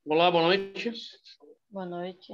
Olá, boa noite. Boa noite.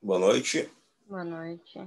Boa noite. Boa noite.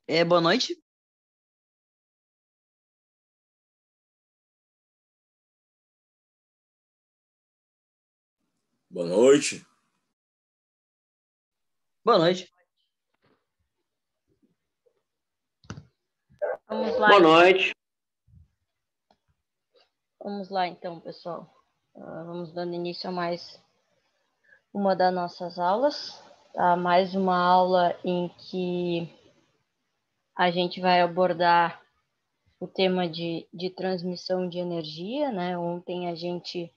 Boa noite. Boa noite. Boa noite. Vamos lá. Boa noite. Vamos lá, então, pessoal. Vamos dando início a mais uma das nossas aulas. Tá? Mais uma aula em que a gente vai abordar o tema de transmissão de energia, né? Ontem a gente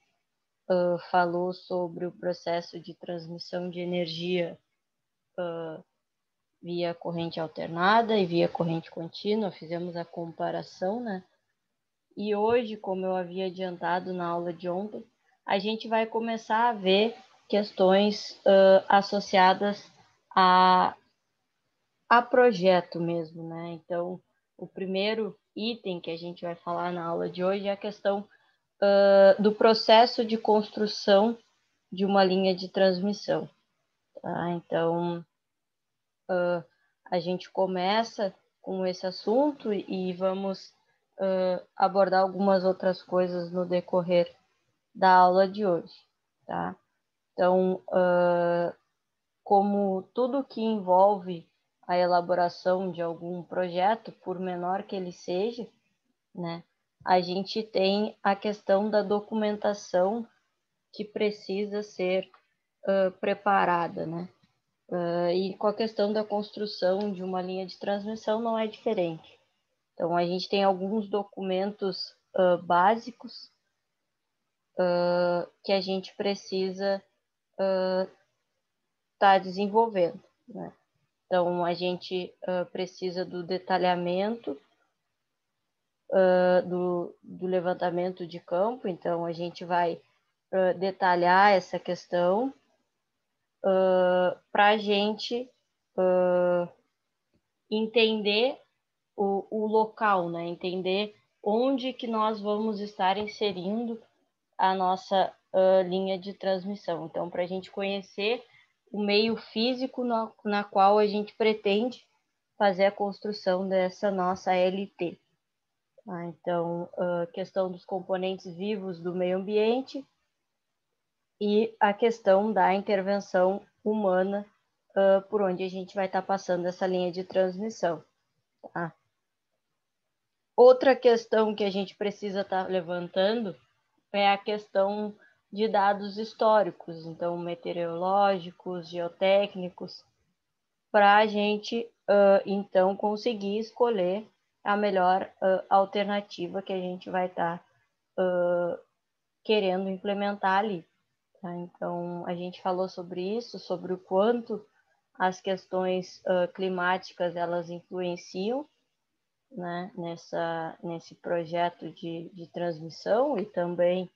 falou sobre o processo de transmissão de energia via corrente alternada e via corrente contínua, fizemos a comparação, né? E hoje, como eu havia adiantado na aula de ontem, a gente vai começar a ver questões associadas a projeto mesmo, né? Então, o primeiro item que a gente vai falar na aula de hoje é a questão do processo de construção de uma linha de transmissão. Tá? Então, a gente começa com esse assunto e vamos abordar algumas outras coisas no decorrer da aula de hoje, tá? Então, como tudo que envolve a elaboração de algum projeto, por menor que ele seja, né, a gente tem a questão da documentação que precisa ser preparada, né? E com a questão da construção de uma linha de transmissão não é diferente. Então, a gente tem alguns documentos básicos que a gente precisa estar desenvolvendo, né? Então, a gente precisa do detalhamento do levantamento de campo. Então, a gente vai detalhar essa questão para a gente entender o local, né? Entender onde que nós vamos estar inserindo a nossa linha de transmissão. Então, para a gente conhecer o meio físico na qual a gente pretende fazer a construção dessa nossa LT. Tá? Então, a questão dos componentes vivos do meio ambiente e a questão da intervenção humana por onde a gente vai estar passando essa linha de transmissão. Tá? Outra questão que a gente precisa estar levantando é a questão de dados históricos, então meteorológicos, geotécnicos, para a gente, então, conseguir escolher a melhor alternativa que a gente vai estar querendo implementar ali. Tá? Então, a gente falou sobre isso, sobre o quanto as questões climáticas elas influenciam, né, nesse projeto de transmissão e também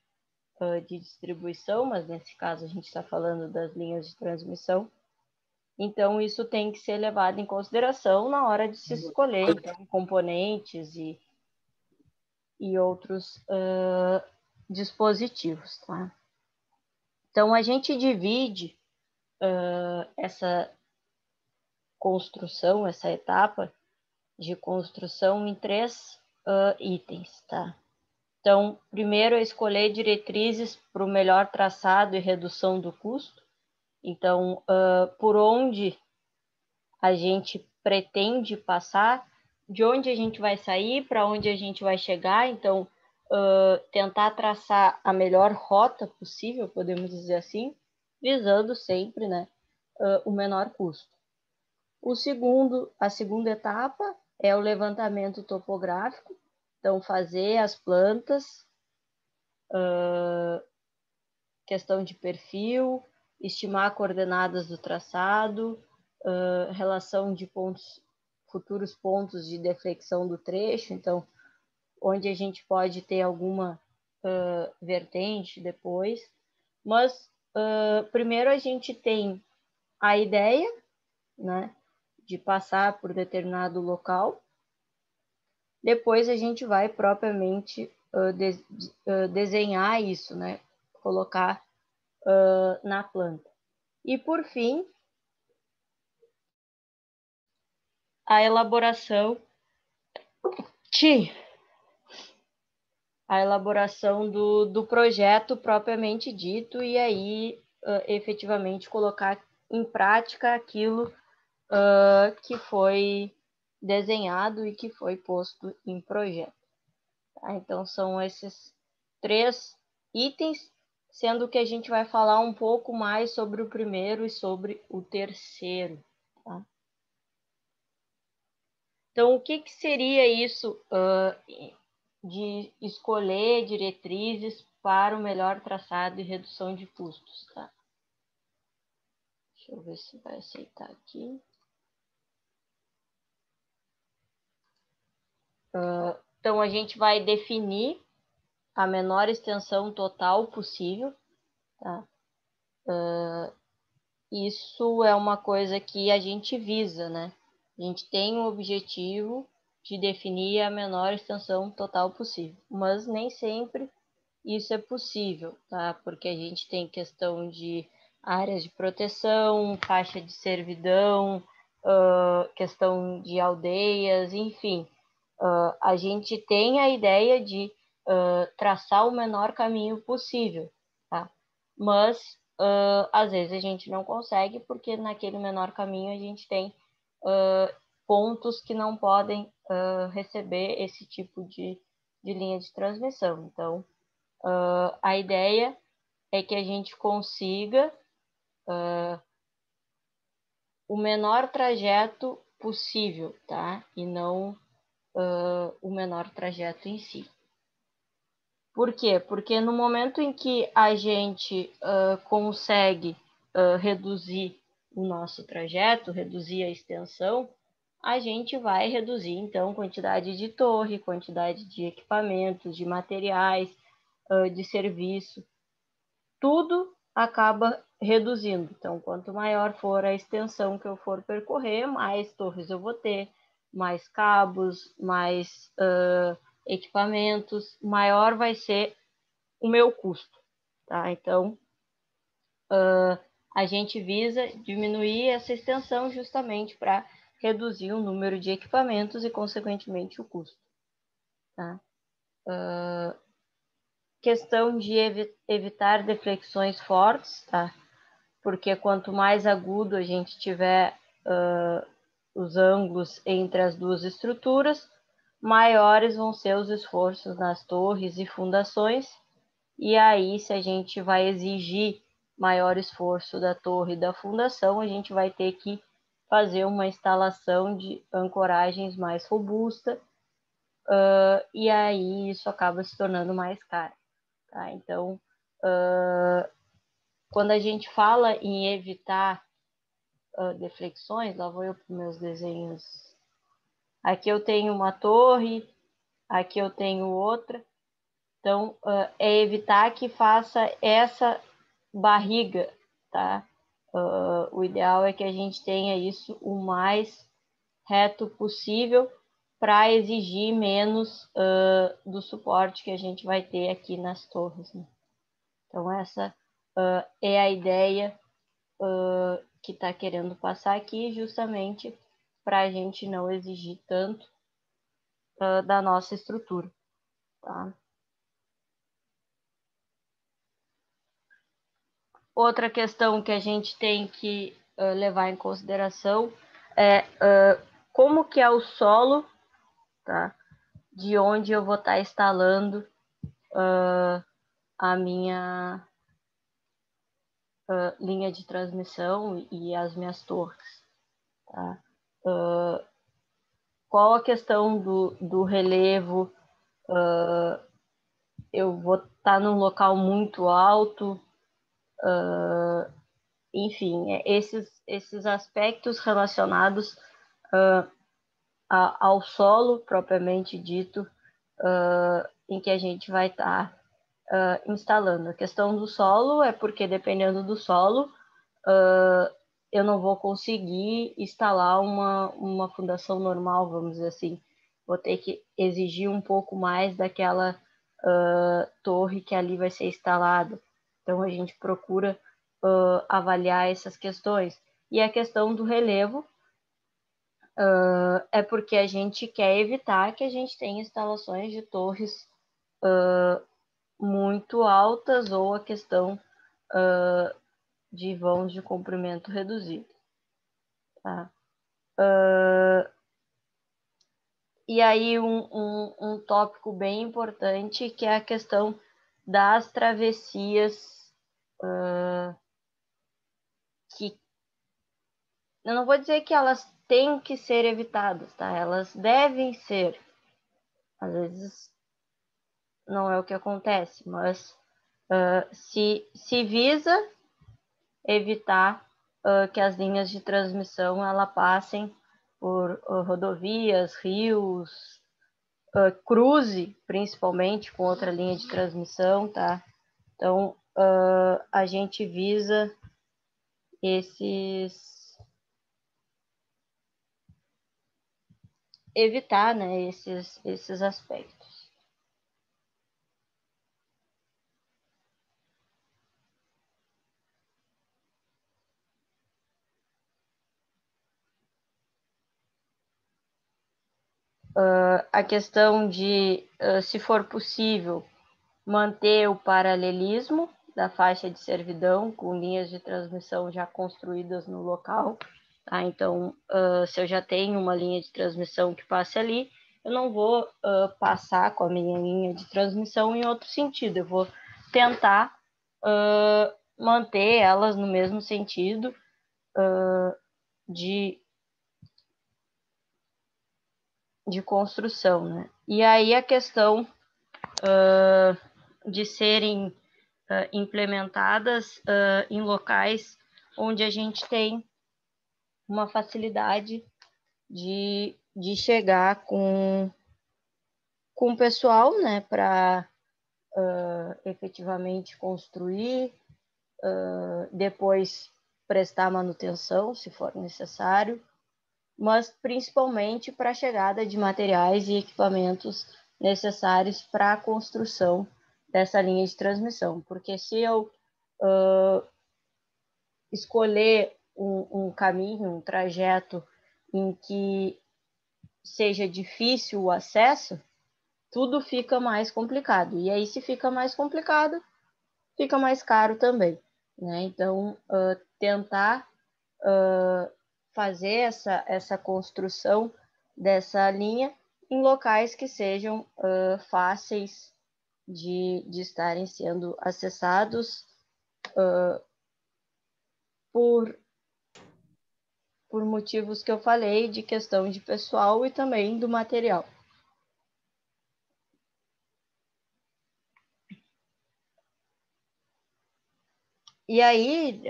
de distribuição, mas nesse caso a gente está falando das linhas de transmissão. Então, isso tem que ser levado em consideração na hora de se escolher então, componentes e outros dispositivos. Tá? Então, a gente divide essa construção, essa etapa de construção em 3 itens. Tá? Então, primeiro é escolher diretrizes para o melhor traçado e redução do custo. Então, por onde a gente pretende passar, de onde a gente vai sair, para onde a gente vai chegar. Então, tentar traçar a melhor rota possível, podemos dizer assim, visando sempre, né, o menor custo. A segunda etapa é o levantamento topográfico. Então, fazer as plantas, questão de perfil, estimar coordenadas do traçado, relação de futuros pontos de deflexão do trecho, então, onde a gente pode ter alguma vertente depois. Mas, primeiro a gente tem a ideia, né, de passar por determinado local. Depois a gente vai propriamente desenhar isso, né, colocar na planta. E, por fim, a elaboração do projeto propriamente dito e aí efetivamente colocar em prática aquilo que foi desenhado e que foi posto em projeto. Tá? Então, são esses 3 itens, sendo que a gente vai falar um pouco mais sobre o primeiro e sobre o terceiro. Tá? Então, o que seria isso de escolher diretrizes para o melhor traçado e redução de custos? Tá? Deixa eu ver se vai aceitar aqui. Então, a gente vai definir a menor extensão total possível. Tá? Isso é uma coisa que a gente visa, né? A gente tem o objetivo de definir a menor extensão total possível, mas nem sempre isso é possível, tá? Porque a gente tem questão de áreas de proteção, faixa de servidão, questão de aldeias, enfim. A gente tem a ideia de traçar o menor caminho possível, tá? Mas às vezes a gente não consegue porque naquele menor caminho a gente tem pontos que não podem receber esse tipo de linha de transmissão. Então, a ideia é que a gente consiga o menor trajeto possível, tá? E não o menor trajeto em si. Por quê? Porque no momento em que a gente consegue reduzir o nosso trajeto, reduzir a extensão, a gente vai reduzir, então, quantidade de torre, quantidade de equipamentos, de materiais, de serviço. Tudo acaba reduzindo. Então, quanto maior for a extensão que eu for percorrer, mais torres eu vou ter, mais cabos, mais equipamentos, maior vai ser o meu custo. Tá? Então, a gente visa diminuir essa extensão justamente para reduzir o número de equipamentos e, consequentemente, o custo. Tá? Questão de evitar deflexões fortes, tá? Porque quanto mais agudo a gente tiver os ângulos entre as duas estruturas, maiores vão ser os esforços nas torres e fundações, e aí se a gente vai exigir maior esforço da torre e da fundação, a gente vai ter que fazer uma instalação de ancoragens mais robusta, e aí isso acaba se tornando mais caro. Tá? Então, quando a gente fala em evitar deflexões, lá vou eu para os meus desenhos. Aqui eu tenho uma torre, aqui eu tenho outra. Então, é evitar que faça essa barriga, tá? O ideal é que a gente tenha isso o mais reto possível para exigir menos do suporte que a gente vai ter aqui nas torres. Né? Então, essa é a ideia que está querendo passar aqui, justamente para a gente não exigir tanto da nossa estrutura. Tá? Outra questão que a gente tem que levar em consideração é como que é o solo, tá? De onde eu vou estar instalando a minha linha de transmissão e as minhas torres. Tá? Qual a questão do relevo? Eu vou estar num local muito alto, enfim, esses aspectos relacionados ao solo propriamente dito, em que a gente vai estar instalando. A questão do solo é porque, dependendo do solo, eu não vou conseguir instalar uma fundação normal, vamos dizer assim. Vou ter que exigir um pouco mais daquela torre que ali vai ser instalada. Então, a gente procura avaliar essas questões. E a questão do relevo, é porque a gente quer evitar que a gente tenha instalações de torres muito altas ou a questão de vãos de comprimento reduzido. Tá? E aí um tópico bem importante que é a questão das travessias que eu não vou dizer que elas têm que ser evitadas, tá? Elas devem ser. Às vezes não é o que acontece, mas se visa evitar que as linhas de transmissão ela passem por rodovias, rios, cruze principalmente com outra linha de transmissão, tá? Então a gente visa evitar, né, esses aspectos. A questão de, se for possível, manter o paralelismo da faixa de servidão com linhas de transmissão já construídas no local. Tá? Então, se eu já tenho uma linha de transmissão que passe ali, eu não vou passar com a minha linha de transmissão em outro sentido. Eu vou tentar manter elas no mesmo sentido de construção, né? E aí a questão de serem implementadas em locais onde a gente tem uma facilidade de chegar com o pessoal, né, para efetivamente construir, depois prestar manutenção, se for necessário, mas principalmente para a chegada de materiais e equipamentos necessários para a construção dessa linha de transmissão. Porque se eu escolher um caminho, um trajeto em que seja difícil o acesso, tudo fica mais complicado. E aí, se fica mais complicado, fica mais caro também. Né? Então, tentar fazer essa construção dessa linha em locais que sejam fáceis de estarem sendo acessados por motivos que eu falei, de questão de pessoal e também do material. E aí,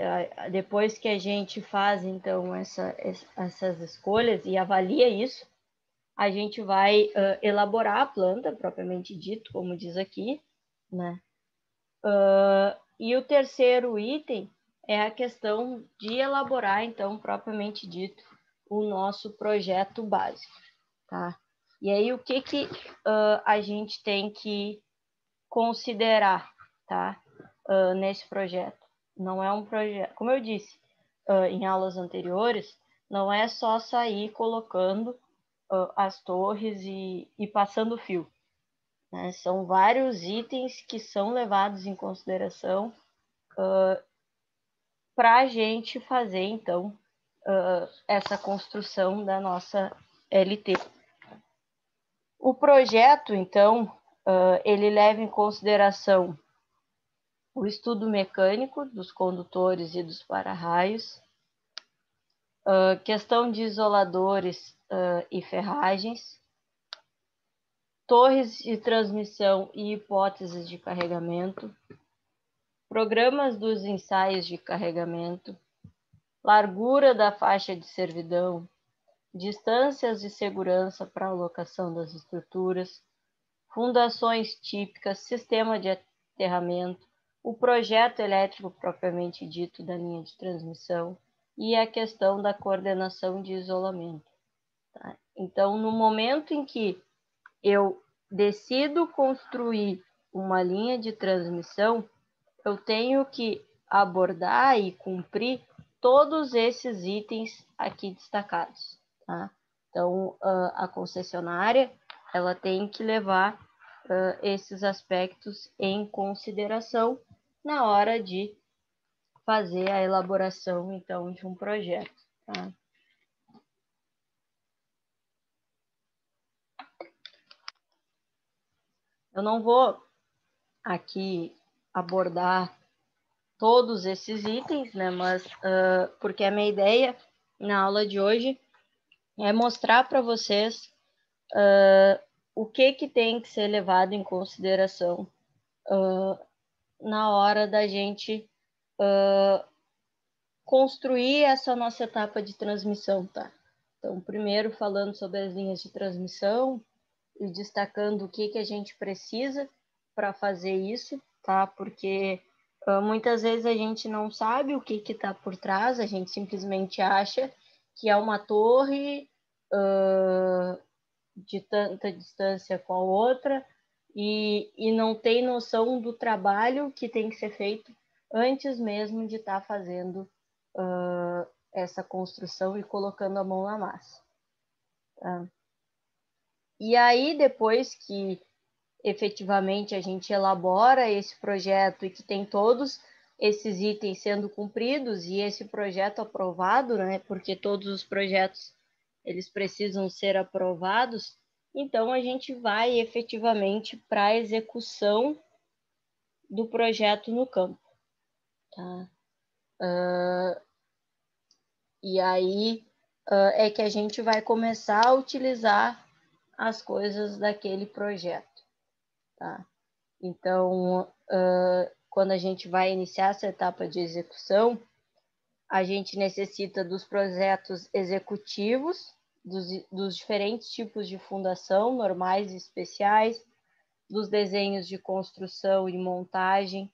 depois que a gente faz, então, essas escolhas e avalia isso, a gente vai elaborar a planta, propriamente dito, como diz aqui, né? E o terceiro item é a questão de elaborar, então, propriamente dito, o nosso projeto básico, tá? E aí, o que a gente tem que considerar, tá? Nesse projeto? Não é um projeto, como eu disse em aulas anteriores, não é só sair colocando as torres e passando fio. Né? São vários itens que são levados em consideração para a gente fazer, então, essa construção da nossa LT. O projeto, então, ele leva em consideração o estudo mecânico dos condutores e dos para-raios, questão de isoladores e ferragens, torres de transmissão e hipóteses de carregamento, programas dos ensaios de carregamento, largura da faixa de servidão, distâncias de segurança para a alocação das estruturas, fundações típicas, sistema de aterramento, o projeto elétrico propriamente dito da linha de transmissão e a questão da coordenação de isolamento. Tá? Então, no momento em que eu decido construir uma linha de transmissão, eu tenho que abordar e cumprir todos esses itens aqui destacados. Tá? Então, a concessionária, ela tem que levar esses aspectos em consideração na hora de fazer a elaboração, então, de um projeto. Tá? Eu não vou aqui abordar todos esses itens, né? Mas porque a minha ideia na aula de hoje é mostrar para vocês o que tem que ser levado em consideração na hora da gente construir essa nossa etapa de transmissão, tá? Então, primeiro falando sobre as linhas de transmissão e destacando o que a gente precisa para fazer isso, tá? Porque muitas vezes a gente não sabe o que está por trás, a gente simplesmente acha que é uma torre de tanta distância com a outra e não tem noção do trabalho que tem que ser feito antes mesmo de estar fazendo essa construção e colocando a mão na massa. Tá? E aí, depois que efetivamente a gente elabora esse projeto e que tem todos esses itens sendo cumpridos e esse projeto aprovado, né? Porque todos os projetos eles precisam ser aprovados, então a gente vai efetivamente para a execução do projeto no campo. Tá? E aí é que a gente vai começar a utilizar as coisas daquele projeto. Tá? Então, quando a gente vai iniciar essa etapa de execução, a gente necessita dos projetos executivos, dos diferentes tipos de fundação, normais e especiais, dos desenhos de construção e montagem,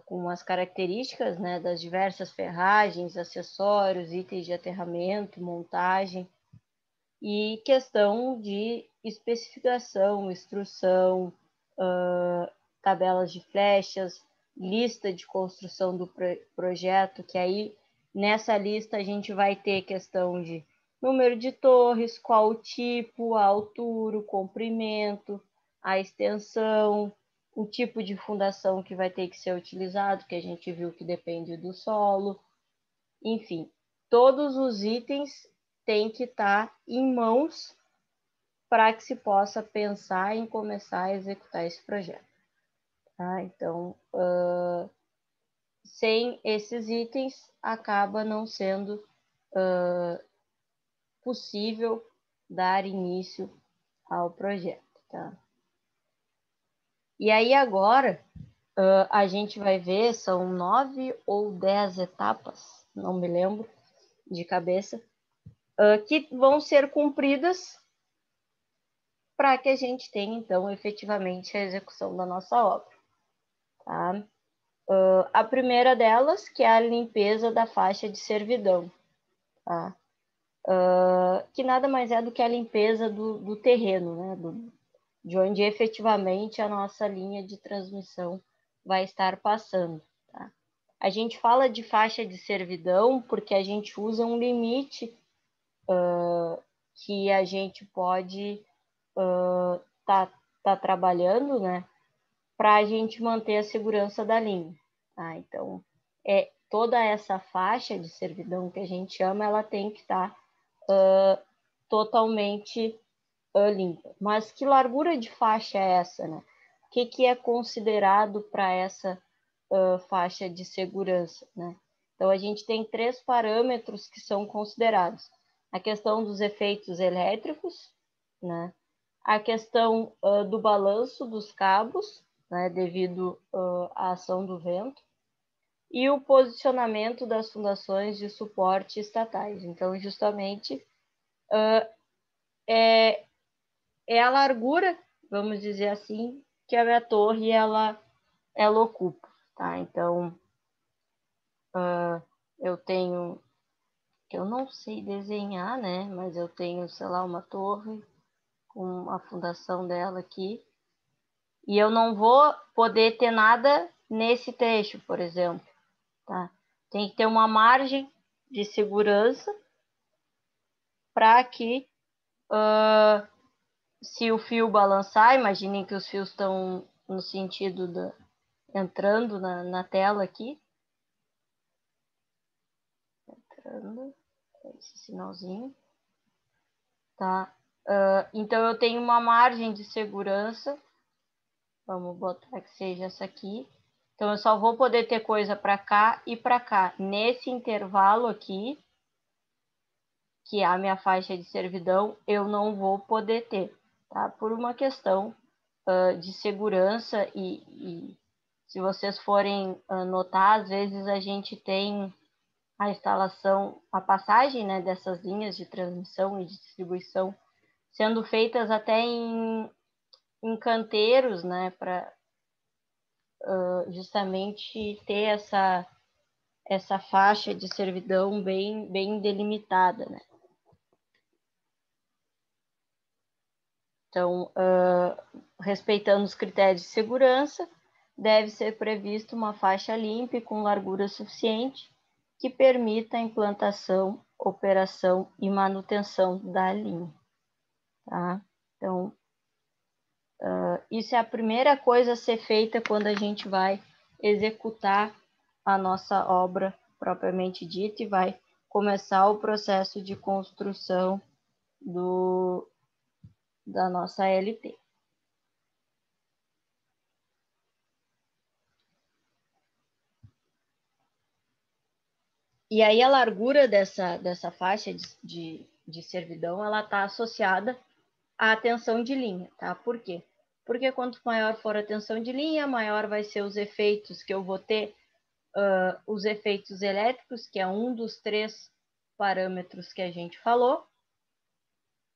com as características, né, das diversas ferragens, acessórios, itens de aterramento, montagem, e questão de especificação, instrução, tabelas de flechas, lista de construção do projeto, que aí nessa lista a gente vai ter questão de número de torres, qual o tipo, a altura, o comprimento, a extensão, o tipo de fundação que vai ter que ser utilizado, que a gente viu que depende do solo. Enfim, todos os itens têm que estar em mãos para que se possa pensar em começar a executar esse projeto. Tá? Então, sem esses itens, acaba não sendo possível dar início ao projeto. Tá? E aí agora, a gente vai ver, são 9 ou 10 etapas, não me lembro de cabeça, que vão ser cumpridas para que a gente tenha, então, efetivamente a execução da nossa obra. Tá? A primeira delas, que é a limpeza da faixa de servidão, tá? Que nada mais é do que a limpeza do terreno, né? De onde efetivamente a nossa linha de transmissão vai estar passando. Tá? A gente fala de faixa de servidão porque a gente usa um limite que a gente pode tá trabalhando, né? Para a gente manter a segurança da linha. Tá? Então, toda essa faixa de servidão que a gente chama, ela tem que estar totalmente limpa. Mas que largura de faixa é essa, né? O que é considerado para essa faixa de segurança, né? Então, a gente tem 3 parâmetros que são considerados. A questão dos efeitos elétricos, né? A questão do balanço dos cabos, né, devido à ação do vento, e o posicionamento das fundações de suporte estatais. Então, justamente, é a largura, vamos dizer assim, que a minha torre ela ocupa. Tá? Então, eu tenho, eu não sei desenhar, né, mas eu tenho, sei lá, uma torre com a fundação dela aqui, e eu não vou poder ter nada nesse trecho, por exemplo. Tá? Tem que ter uma margem de segurança para que, se o fio balançar, imaginem que os fios estão no sentido entrando na tela aqui, entrando, esse sinalzinho, tá? Então, eu tenho uma margem de segurança, vamos botar que seja essa aqui. Então, eu só vou poder ter coisa para cá e para cá. Nesse intervalo aqui, que é a minha faixa de servidão, eu não vou poder ter, tá? Por uma questão de segurança e se vocês forem notar, às vezes a gente tem a instalação, a passagem, né, dessas linhas de transmissão e de distribuição sendo feitas até em canteiros, né, para justamente ter essa faixa de servidão bem delimitada, né? Então, respeitando os critérios de segurança, deve ser prevista uma faixa limpa com largura suficiente que permita a implantação, operação e manutenção da linha. Tá? Então, isso é a primeira coisa a ser feita quando a gente vai executar a nossa obra propriamente dita e vai começar o processo de construção da nossa LT. E aí a largura dessa faixa de servidão, ela está associada à tensão de linha, tá? Por quê? Porque quanto maior for a tensão de linha, maior vai ser os efeitos que eu vou ter, os efeitos elétricos, que é um dos 3 parâmetros que a gente falou.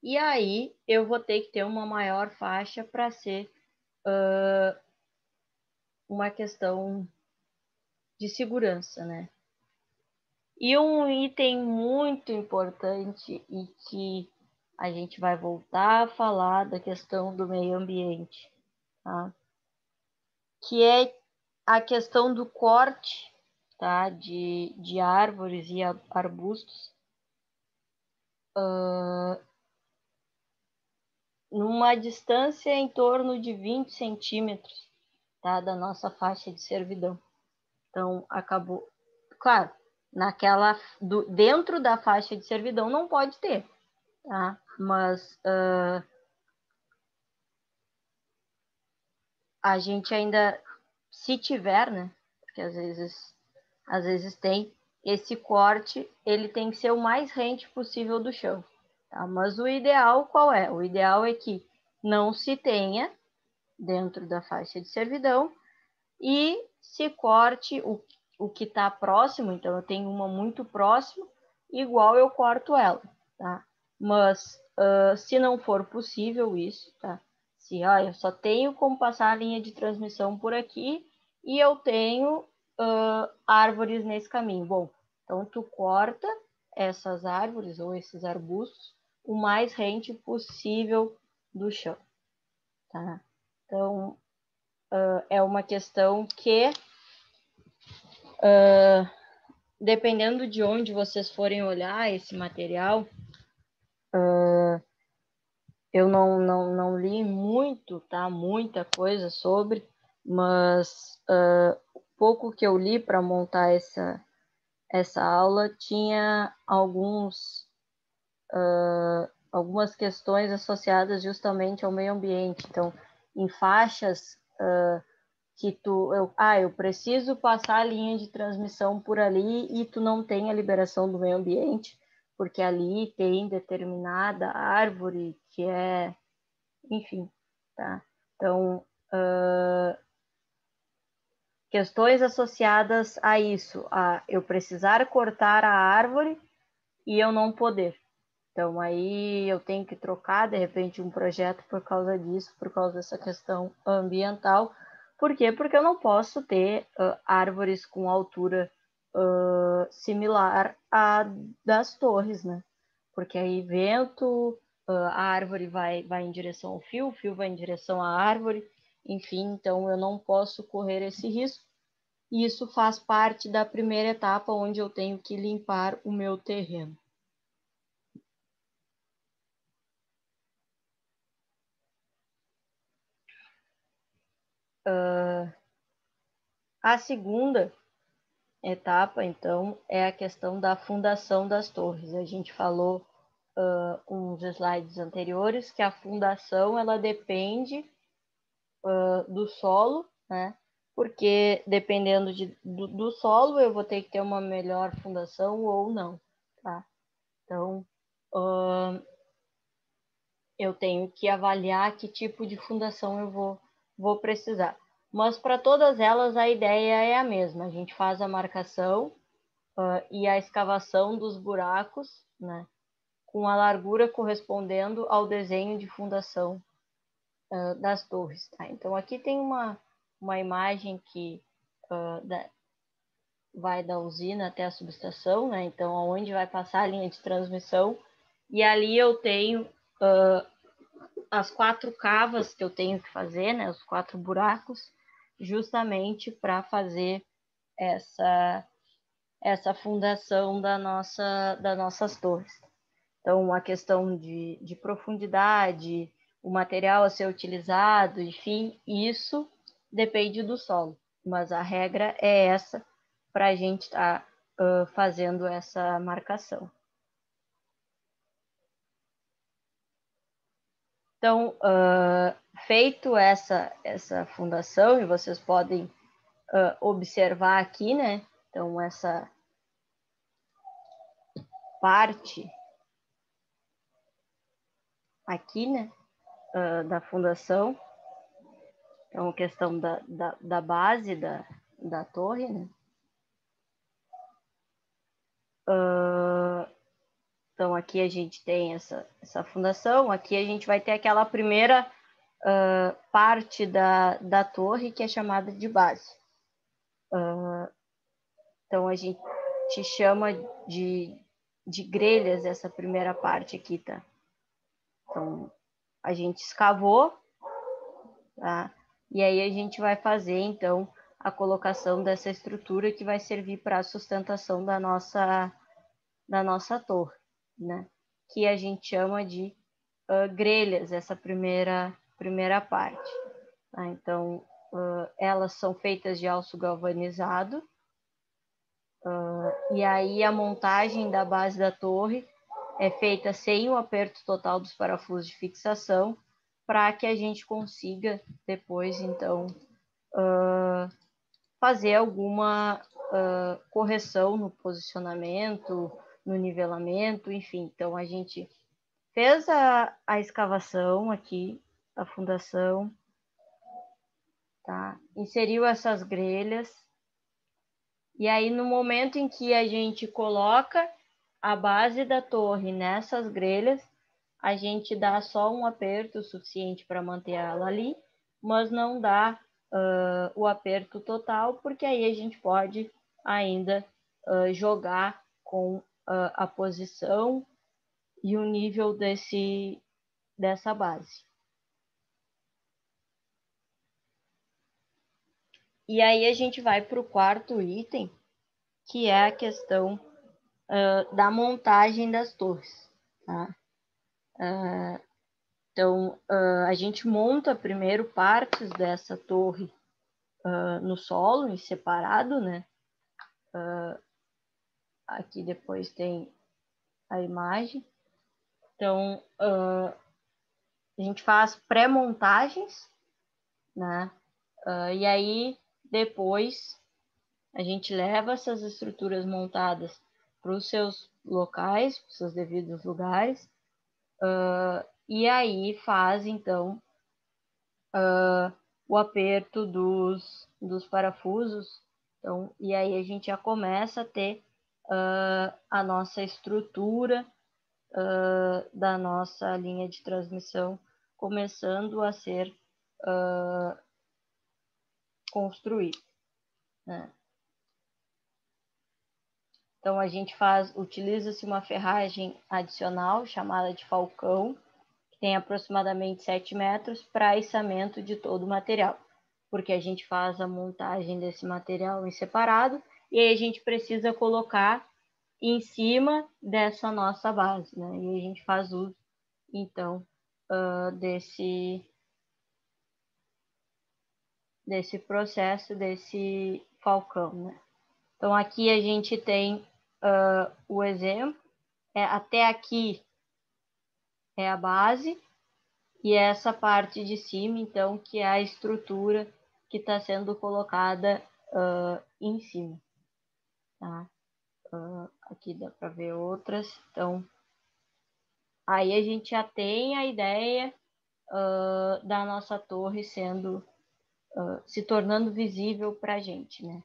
E aí eu vou ter que ter uma maior faixa para ser uma questão de segurança, né? E um item muito importante e que a gente vai voltar a falar da questão do meio ambiente, tá? Que é a questão do corte, tá? de árvores e arbustos numa distância em torno de 20 centímetros, tá? Da nossa faixa de servidão. Então, acabou... Claro, dentro da faixa de servidão não pode ter, tá? Mas a gente ainda, se tiver, né? Porque às vezes tem esse corte, ele tem que ser o mais rente possível do chão, tá? Mas o ideal qual é? O ideal é que não se tenha dentro da faixa de servidão e se corte o que está próximo. Então, eu tenho uma muito próximo, igual eu corto ela, tá? Mas se não for possível isso, tá? Se eu só tenho como passar a linha de transmissão por aqui e eu tenho árvores nesse caminho. Bom, então tu corta essas árvores ou esses arbustos o mais rente possível do chão, tá? Então, é uma questão que, dependendo de onde vocês forem olhar esse material, eu não li muito, tá? Muita coisa sobre, mas pouco que eu li para montar essa aula tinha algumas questões associadas justamente ao meio ambiente. Então, em faixas que eu preciso passar a linha de transmissão por ali e tu não tem a liberação do meio ambiente, porque ali tem determinada árvore que é, enfim, tá? Então, questões associadas a isso, a eu precisar cortar a árvore e eu não poder. Então, aí eu tenho que trocar, de repente, um projeto por causa disso, por causa dessa questão ambiental. Por quê? Porque eu não posso ter árvores com altura similar à das torres, né? Porque aí vento, a árvore vai em direção ao fio, o fio vai em direção à árvore, enfim, então eu não posso correr esse risco. E isso faz parte da primeira etapa, onde eu tenho que limpar o meu terreno. A segunda etapa, então, é a questão da fundação das torres. A gente falou uns slides anteriores que a fundação ela depende do solo, né? Porque dependendo do solo, eu vou ter que ter uma melhor fundação ou não, tá? Então, eu tenho que avaliar que tipo de fundação eu vou precisar. Mas para todas elas a ideia é a mesma. A gente faz a marcação e a escavação dos buracos, né? Com a largura correspondendo ao desenho de fundação das torres. Tá? Então aqui tem uma imagem que vai da usina até a subestação, né? Então aonde vai passar a linha de transmissão. E ali eu tenho as 4 cavas que eu tenho que fazer, né? Os 4 buracos, justamente para fazer essa fundação das nossas torres. Então, a questão de profundidade, o material a ser utilizado, enfim, isso depende do solo. Mas a regra é essa para a gente estar fazendo essa marcação. Então, feito essa fundação, e vocês podem observar aqui, né? Então, essa parte aqui, né? Da fundação. Então, a questão da base da torre, né? Então, aqui a gente tem essa fundação. Aqui a gente vai ter aquela primeira parte da torre, que é chamada de base. Então, a gente chama de grelhas essa primeira parte aqui, tá? Então, a gente escavou, tá? E aí a gente vai fazer, então, a colocação dessa estrutura que vai servir para a sustentação da nossa torre, né? Que a gente chama de grelhas, essa primeira parte. Tá? Então, elas são feitas de aço galvanizado, e aí a montagem da base da torre é feita sem o aperto total dos parafusos de fixação, para que a gente consiga depois, então, fazer alguma correção no posicionamento, no nivelamento, enfim. Então, a gente fez a escavação aqui, a fundação, tá? Inseriu essas grelhas, e aí no momento em que a gente coloca a base da torre nessas grelhas, a gente dá só um aperto suficiente para manter ela ali, mas não dá o aperto total, porque aí a gente pode ainda jogar com a posição e o nível dessa base. E aí a gente vai para o quarto item, que é a questão da montagem das torres. Tá? Então, a gente monta primeiro partes dessa torre no solo, em separado, né? Aqui depois tem a imagem. Então, a gente faz pré-montagens, né? E aí, depois, a gente leva essas estruturas montadas para os seus locais, para os seus devidos lugares, e aí faz, então, o aperto dos parafusos. Então, e aí a gente já começa a ter a nossa estrutura da nossa linha de transmissão começando a ser construída, né? Então a gente utiliza-se uma ferragem adicional chamada de falcão, que tem aproximadamente 7 metros para içamento de todo o material, porque a gente faz a montagem desse material em separado e aí a gente precisa colocar em cima dessa nossa base, né? E a gente faz uso, então, desse processo, desse falcão, né? Então, aqui a gente tem o exemplo. Até aqui é a base, e essa parte de cima, então, que é a estrutura que está sendo colocada em cima. Tá? Aqui dá para ver outras. Então, aí a gente já tem a ideia da nossa torre sendo, se tornando visível para a gente, né?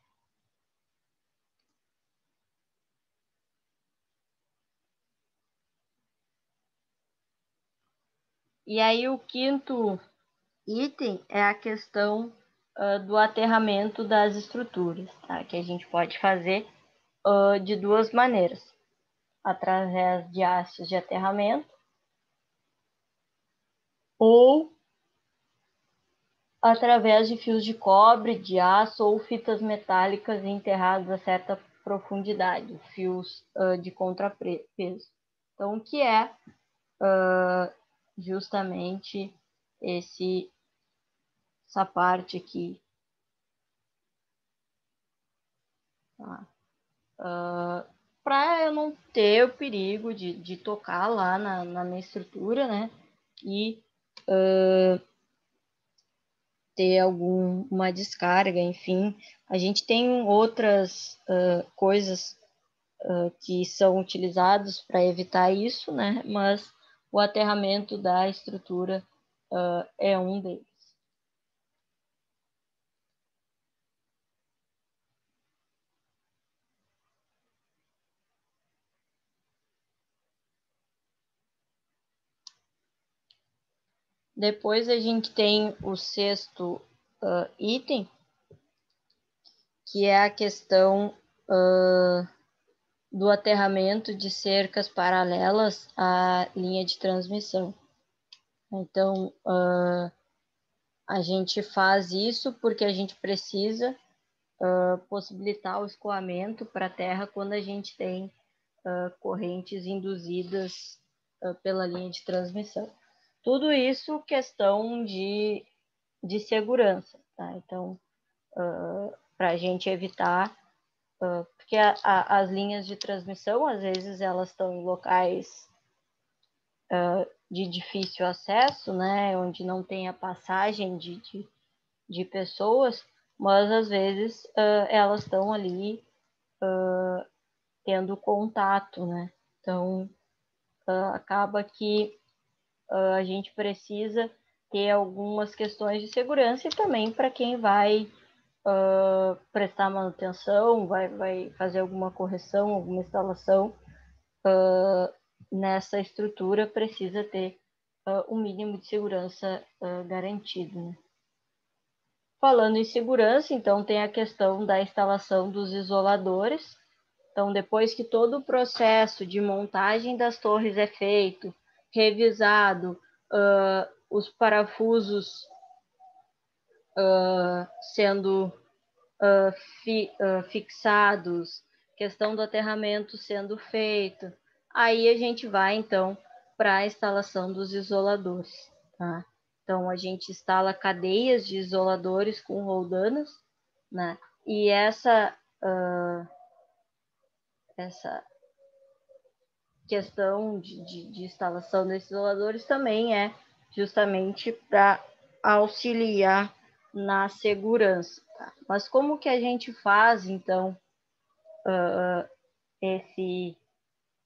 E aí o quinto item é a questão do aterramento das estruturas, tá? Que a gente pode fazer de duas maneiras. Através de hastes de aterramento ou através de fios de cobre, de aço ou fitas metálicas enterradas a certa profundidade, fios de contrapeso. Então, o que é justamente essa parte aqui? Tá? Para eu não ter o perigo de tocar lá na minha estrutura, né? E ter alguma descarga, enfim. A gente tem outras coisas que são utilizados para evitar isso, né? Mas o aterramento da estrutura é um deles. Depois a gente tem o sexto item, que é a questão do aterramento de cercas paralelas à linha de transmissão. Então, a gente faz isso porque a gente precisa possibilitar o escoamento para a terra quando a gente tem correntes induzidas pela linha de transmissão. Tudo isso questão de segurança, tá? Então, para a gente evitar, porque as linhas de transmissão, às vezes, elas estão em locais de difícil acesso, né? Onde não tem a passagem de pessoas, mas às vezes elas estão ali tendo contato, né? Então, acaba que a gente precisa ter algumas questões de segurança e também para quem vai prestar manutenção, vai fazer alguma correção, alguma instalação nessa estrutura, precisa ter um mínimo de segurança garantido, né? Falando em segurança, então tem a questão da instalação dos isoladores. Então, depois que todo o processo de montagem das torres é feito, revisado, os parafusos sendo fixados, questão do aterramento sendo feito, aí a gente vai, então, para a instalação dos isoladores. Tá? Então, a gente instala cadeias de isoladores com roldanas, né? E essa questão de instalação desses isoladores também é justamente para auxiliar na segurança. Tá? Mas como que a gente faz, então,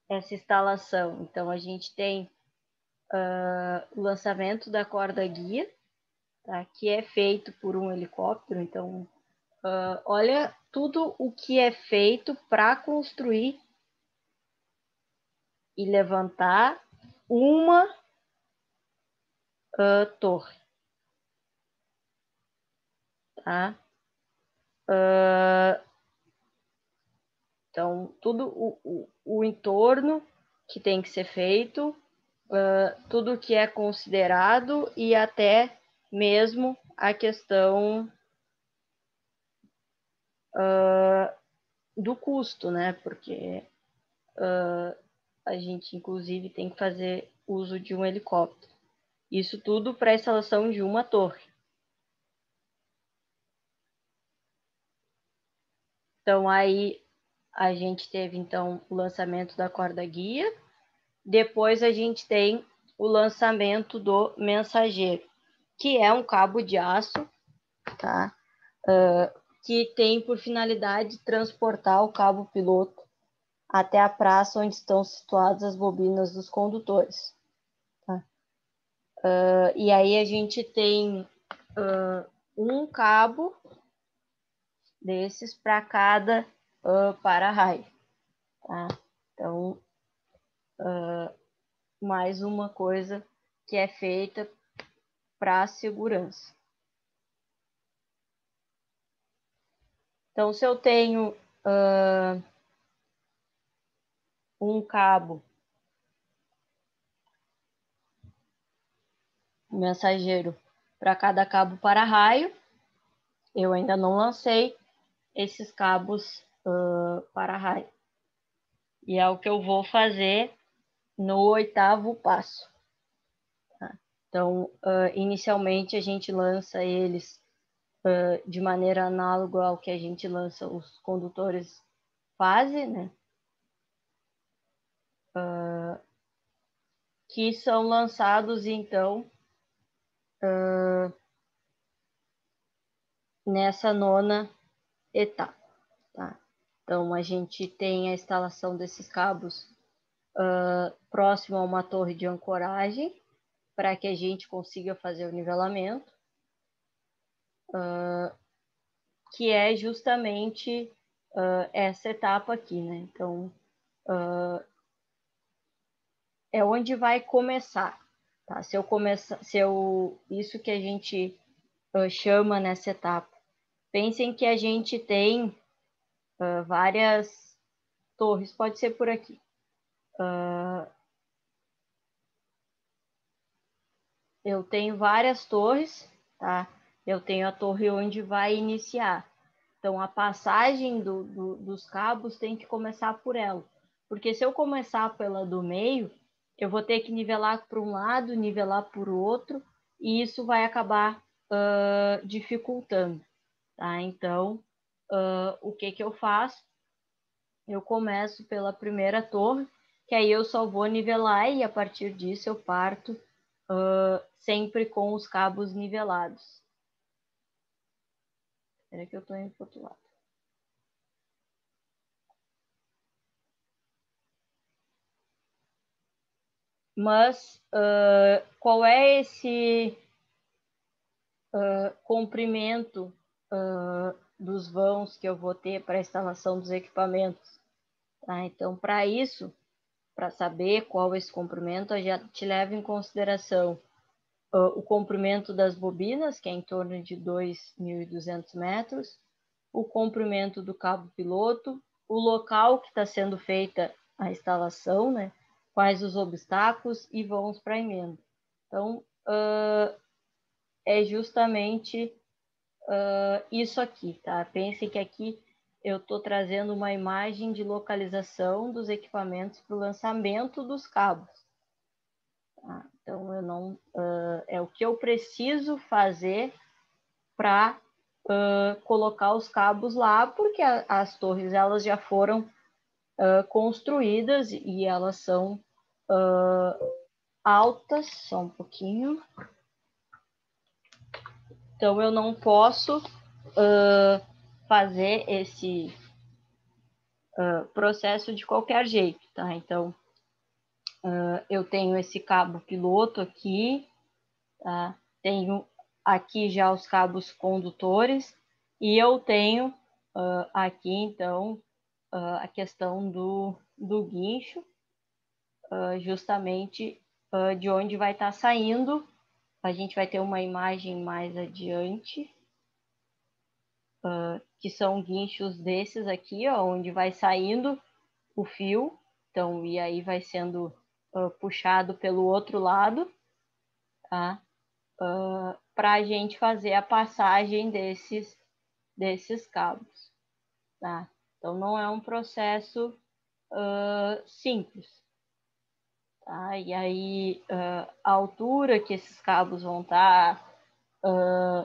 essa instalação? Então, a gente tem o lançamento da corda guia, tá? Que é feito por um helicóptero. Então, olha tudo o que é feito para construir e levantar uma torre, tá? Então, tudo o entorno que tem que ser feito, tudo que é considerado e até mesmo a questão do custo, né? Porque a gente, inclusive, tem que fazer uso de um helicóptero. Isso tudo para a instalação de uma torre. Então, aí a gente teve, então, o lançamento da corda guia. Depois a gente tem o lançamento do mensageiro, que é um cabo de aço, tá? Que tem por finalidade transportar o cabo piloto até a praça onde estão situadas as bobinas dos condutores. Tá? E aí a gente tem um cabo desses para cada para-raio. Tá? Então, mais uma coisa que é feita para a segurança. Então, se eu tenho um cabo mensageiro para cada cabo para-raio, eu ainda não lancei esses cabos para-raio. E é o que eu vou fazer no 8º passo. Tá? Então, inicialmente a gente lança eles de maneira análoga ao que a gente lança os condutores fase, né? Que são lançados, então, nessa 9ª etapa. Tá? Então, a gente tem a instalação desses cabos próximo a uma torre de ancoragem, para que a gente consiga fazer o nivelamento, que é justamente essa etapa aqui, né? Então, é onde vai começar, tá? Isso que a gente chama nessa etapa. Pensem que a gente tem várias torres, pode ser por aqui. Eu tenho várias torres, tá? Eu tenho a torre onde vai iniciar. Então, a passagem dos cabos tem que começar por ela. Porque se eu começar pela do meio, eu vou ter que nivelar por um lado, nivelar por outro, e isso vai acabar dificultando. Tá? Então, o que eu faço? Eu começo pela primeira torre, que aí eu só vou nivelar e a partir disso eu parto sempre com os cabos nivelados. Espera que eu estou indo para o outro lado. Mas qual é esse comprimento dos vãos que eu vou ter para a instalação dos equipamentos? Tá? Então, para isso, para saber qual é esse comprimento, eu já te levo em consideração o comprimento das bobinas, que é em torno de 2.200 metros, o comprimento do cabo piloto, o local que está sendo feita a instalação, né? Quais os obstáculos e vamos para a emenda. Então, é justamente isso aqui, tá? Pensem que aqui eu estou trazendo uma imagem de localização dos equipamentos para o lançamento dos cabos. Tá? Então, eu não, é o que eu preciso fazer para colocar os cabos lá, porque as torres elas já foram construídas e elas são altas, só um pouquinho. Então, eu não posso fazer esse processo de qualquer jeito, tá? Então, eu tenho esse cabo piloto aqui, tá? Tenho aqui já os cabos condutores e eu tenho aqui, então, a questão do guincho, justamente de onde vai estar saindo. A gente vai ter uma imagem mais adiante, que são guinchos desses aqui, ó, onde vai saindo o fio, então, e aí vai sendo puxado pelo outro lado, tá? Para a gente fazer a passagem desses cabos, tá? Então, não é um processo simples, tá? E aí, a altura que esses cabos vão estar,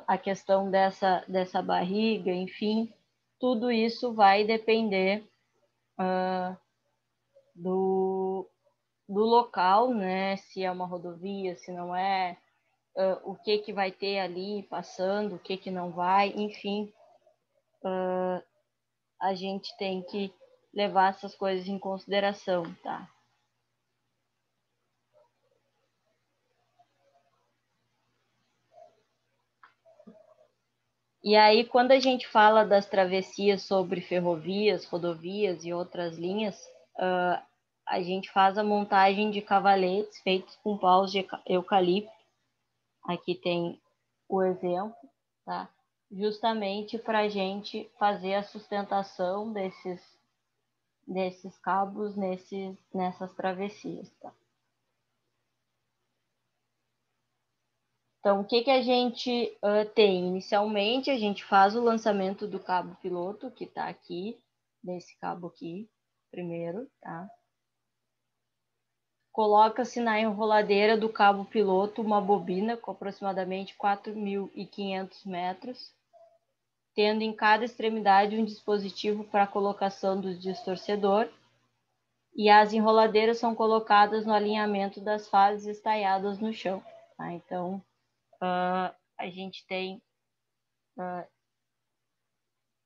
a questão dessa barriga, enfim, tudo isso vai depender do local, né? Se é uma rodovia, se não é, o que vai ter ali passando, o que não vai, enfim, a gente tem que levar essas coisas em consideração, tá? E aí, quando a gente fala das travessias sobre ferrovias, rodovias e outras linhas, a gente faz a montagem de cavaletes feitos com paus de eucalipto. Aqui tem o exemplo, tá? Justamente para a gente fazer a sustentação desses cabos nessas travessias, tá? Então, o que a gente tem? Inicialmente, a gente faz o lançamento do cabo piloto, que está aqui, nesse cabo aqui, primeiro, tá? Coloca-se na enroladeira do cabo piloto uma bobina com aproximadamente 4.500 metros, tendo em cada extremidade um dispositivo para a colocação do distorcedor, e as enroladeiras são colocadas no alinhamento das fases estaiadas no chão, tá? Então, a gente tem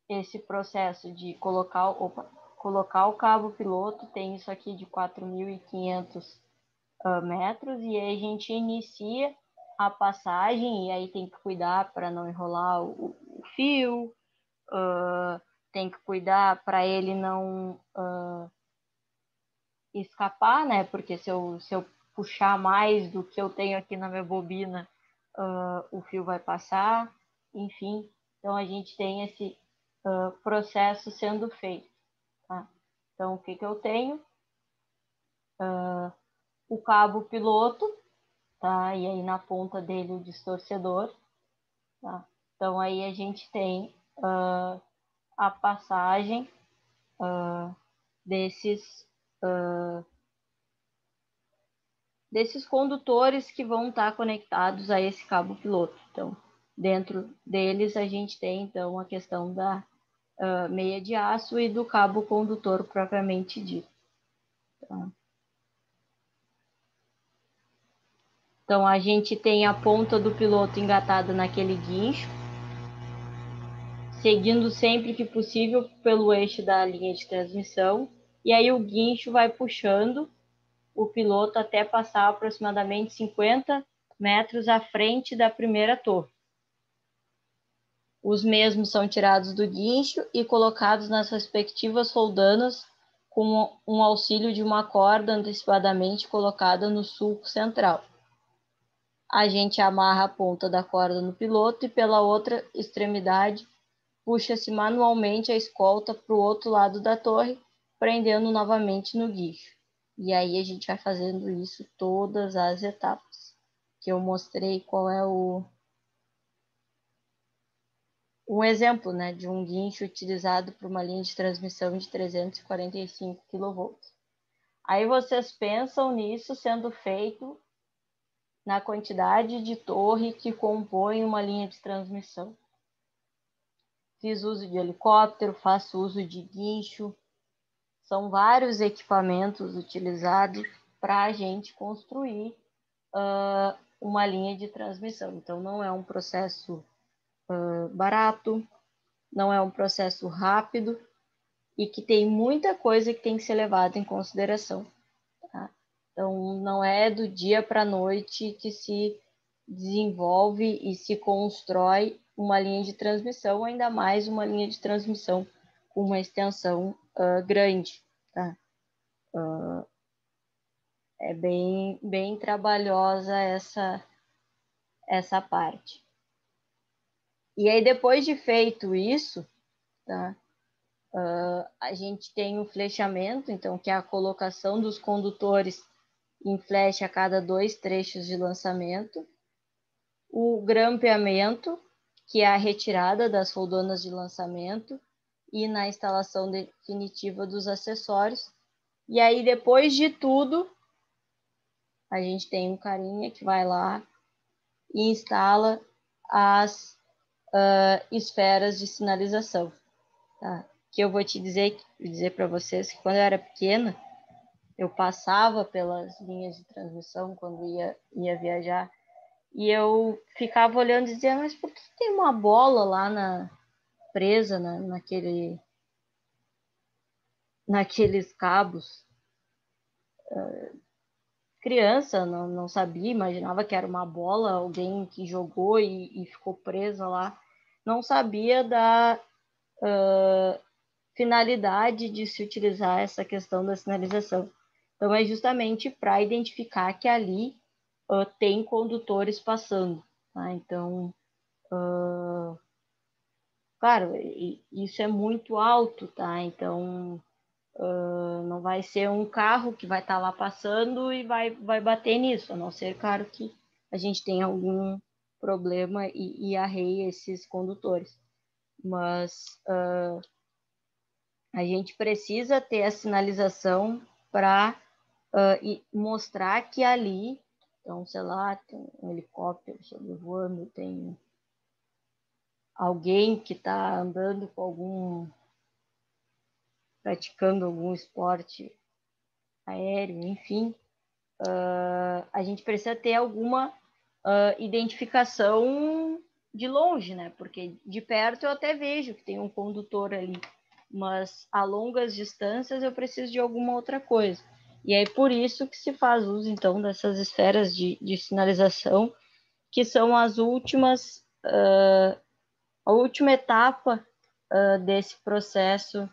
esse processo de colocar o cabo piloto, tem isso aqui de 4.500 metros, e aí a gente inicia a passagem, e aí tem que cuidar para não enrolar o fio, tem que cuidar para ele não escapar, né? Porque se eu puxar mais do que eu tenho aqui na minha bobina, o fio vai passar, enfim. Então a gente tem esse processo sendo feito, tá? Então o que eu tenho? O cabo piloto, tá? E aí na ponta dele o distorcedor, tá? Então aí a gente tem a passagem desses desses condutores que vão estar conectados a esse cabo piloto. Então, dentro deles a gente tem então a questão da meia de aço e do cabo condutor propriamente dito. Tá? Então, a gente tem a ponta do piloto engatada naquele guincho, seguindo sempre que possível pelo eixo da linha de transmissão, e aí o guincho vai puxando o piloto até passar aproximadamente 50 metros à frente da primeira torre. Os mesmos são tirados do guincho e colocados nas respectivas roldanas com um auxílio de uma corda antecipadamente colocada no sulco central. A gente amarra a ponta da corda no piloto e pela outra extremidade puxa-se manualmente a escolta para o outro lado da torre, prendendo novamente no guincho. E aí a gente vai fazendo isso todas as etapas, que eu mostrei qual é um exemplo, né, de um guincho utilizado para uma linha de transmissão de 345 kV. Aí vocês pensam nisso sendo feito na quantidade de torre que compõe uma linha de transmissão. Fiz uso de helicóptero, faço uso de guincho. São vários equipamentos utilizados para a gente construir uma linha de transmissão. Então, não é um processo barato, não é um processo rápido e que tem muita coisa que tem que ser levada em consideração. Tá? Então, não é do dia para a noite que se desenvolve e se constrói uma linha de transmissão, ainda mais uma linha de transmissão com uma extensão grande. Tá? É bem trabalhosa essa parte. E aí, depois de feito isso, tá? A gente tem o flechamento, então, que é a colocação dos condutores em flecha a cada 2 trechos de lançamento. O grampeamento, que é a retirada das roldanas de lançamento e na instalação definitiva dos acessórios. E aí, depois de tudo, a gente tem um carinha que vai lá e instala as esferas de sinalização. tá? Que eu vou dizer para vocês que quando eu era pequena, eu passava pelas linhas de transmissão quando ia viajar, e eu ficava olhando e dizia, mas por que tem uma bola lá presa naqueles cabos? Criança, não sabia, imaginava que era uma bola, alguém que jogou e ficou presa lá. Não sabia da finalidade de se utilizar essa questão da sinalização. Então, é justamente para identificar que ali tem condutores passando. Tá? Então, claro, isso é muito alto, tá? Então, não vai ser um carro que vai estar lá passando e vai bater nisso, a não ser, claro, que a gente tenha algum problema e arreie esses condutores. Mas a gente precisa ter a sinalização para mostrar que ali, então, sei lá, tem um helicóptero sobrevoando, tem alguém que está andando praticando algum esporte aéreo, enfim, a gente precisa ter alguma identificação de longe, né? Porque de perto eu até vejo que tem um condutor ali, mas a longas distâncias eu preciso de alguma outra coisa. E é por isso que se faz uso, então, dessas esferas de sinalização, que são as últimas, a última etapa desse processo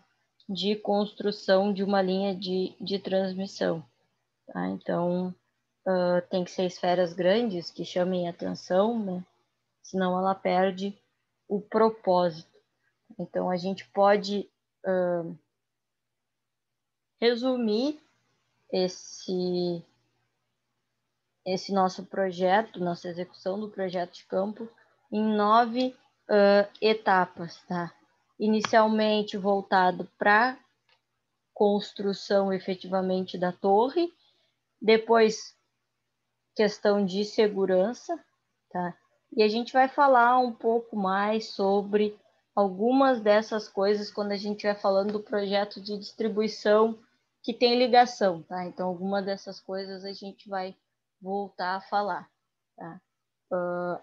de construção de uma linha de transmissão. Tá? Então, tem que ser esferas grandes que chamem atenção, né? Senão ela perde o propósito. Então, a gente pode resumir esse nosso projeto, nossa execução do projeto de campo, em 9 etapas. Tá? Inicialmente voltado para construção efetivamente da torre, depois questão de segurança, tá? E a gente vai falar um pouco mais sobre algumas dessas coisas quando a gente vai falando do projeto de distribuição que tem ligação, tá? Então, alguma dessas coisas a gente vai voltar a falar, tá?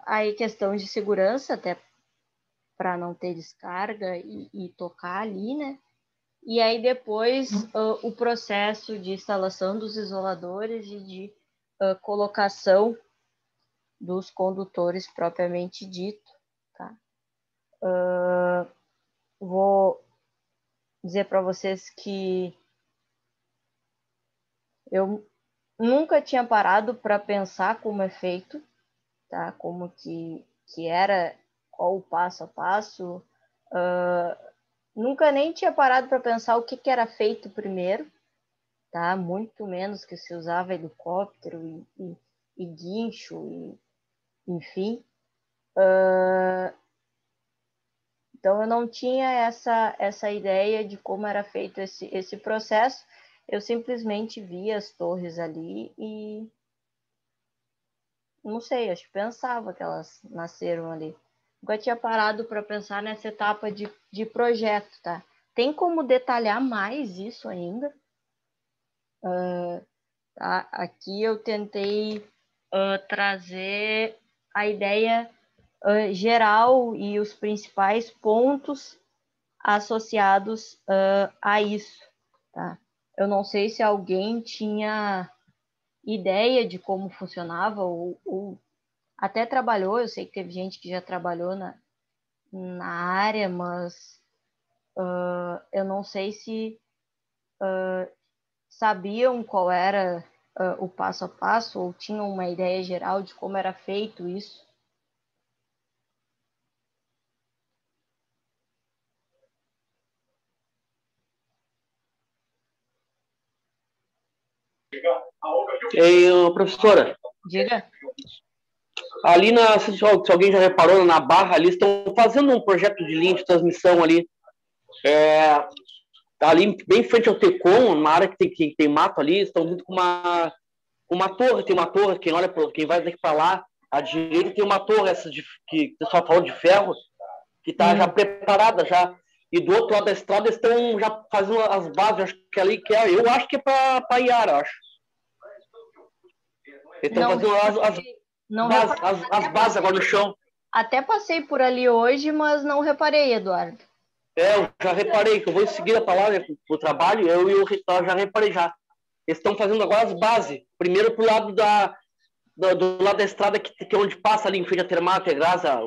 Aí, questão de segurança, até para não ter descarga e tocar ali, né? E aí, depois, o processo de instalação dos isoladores e de colocação dos condutores propriamente dito, tá? Vou dizer para vocês que eu nunca tinha parado para pensar como é feito, tá? Como que era, qual o passo a passo. Nunca nem tinha parado para pensar o que era feito primeiro, tá? Muito menos que se usava helicóptero e guincho, enfim. Então, eu não tinha essa ideia de como era feito esse processo. Eu simplesmente via as torres ali e, não sei, acho que pensava que elas nasceram ali. Nunca tinha parado para pensar nessa etapa de projeto, tá? Tem como detalhar mais isso ainda? Tá? Aqui eu tentei trazer a ideia geral e os principais pontos associados a isso, tá? Eu não sei se alguém tinha ideia de como funcionava ou até trabalhou, eu sei que teve gente que já trabalhou na área, mas eu não sei se sabiam qual era o passo a passo ou tinham uma ideia geral de como era feito isso. Ei, professora, Diga. ali se alguém já reparou, na Barra ali estão fazendo um projeto de linha de transmissão ali, ali bem em frente ao Tecom, uma área que tem mato ali, estão junto com uma torre, tem uma torre, quem vai daqui para lá, à direita tem uma torre essa que o pessoal falou de ferro, que está já preparada já. E do outro lado da estrada estão já fazendo as bases, acho que ali que é, eu acho que é para Iara, acho. Eles estão fazendo as bases agora no chão. Até passei por ali hoje, mas não reparei, Eduardo. Eu já reparei que eu vou em seguida para lá, né, pro trabalho, eu já reparei já. Eles estão fazendo agora as bases. Primeiro pro lado do lado da estrada que é onde passa ali em frente à Termal Tegrasa,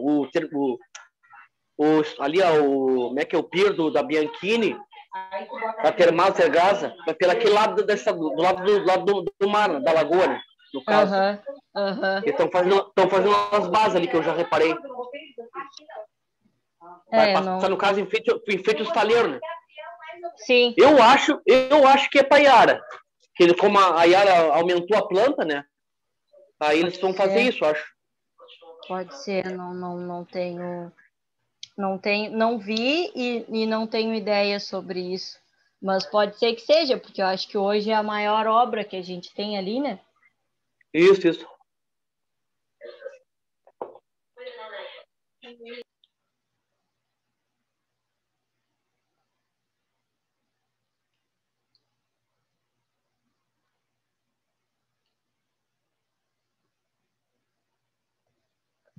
ali como é que é o pier da Bianchini, da Termal Tegrasa, pelo aquele lado do lado do mar, da lagoa, né, no caso. Eles estão fazendo as bases ali que eu já reparei. Vai passar, no caso, em frente ao estaleiro, né? Sim. Eu acho que é para Iara. Que como a Iara aumentou a planta, né? Aí eles vão fazer isso, acho. Pode ser, não tenho. Não vi e não tenho ideia sobre isso. Mas pode ser que seja, porque eu acho que hoje é a maior obra que a gente tem ali, né? Isso.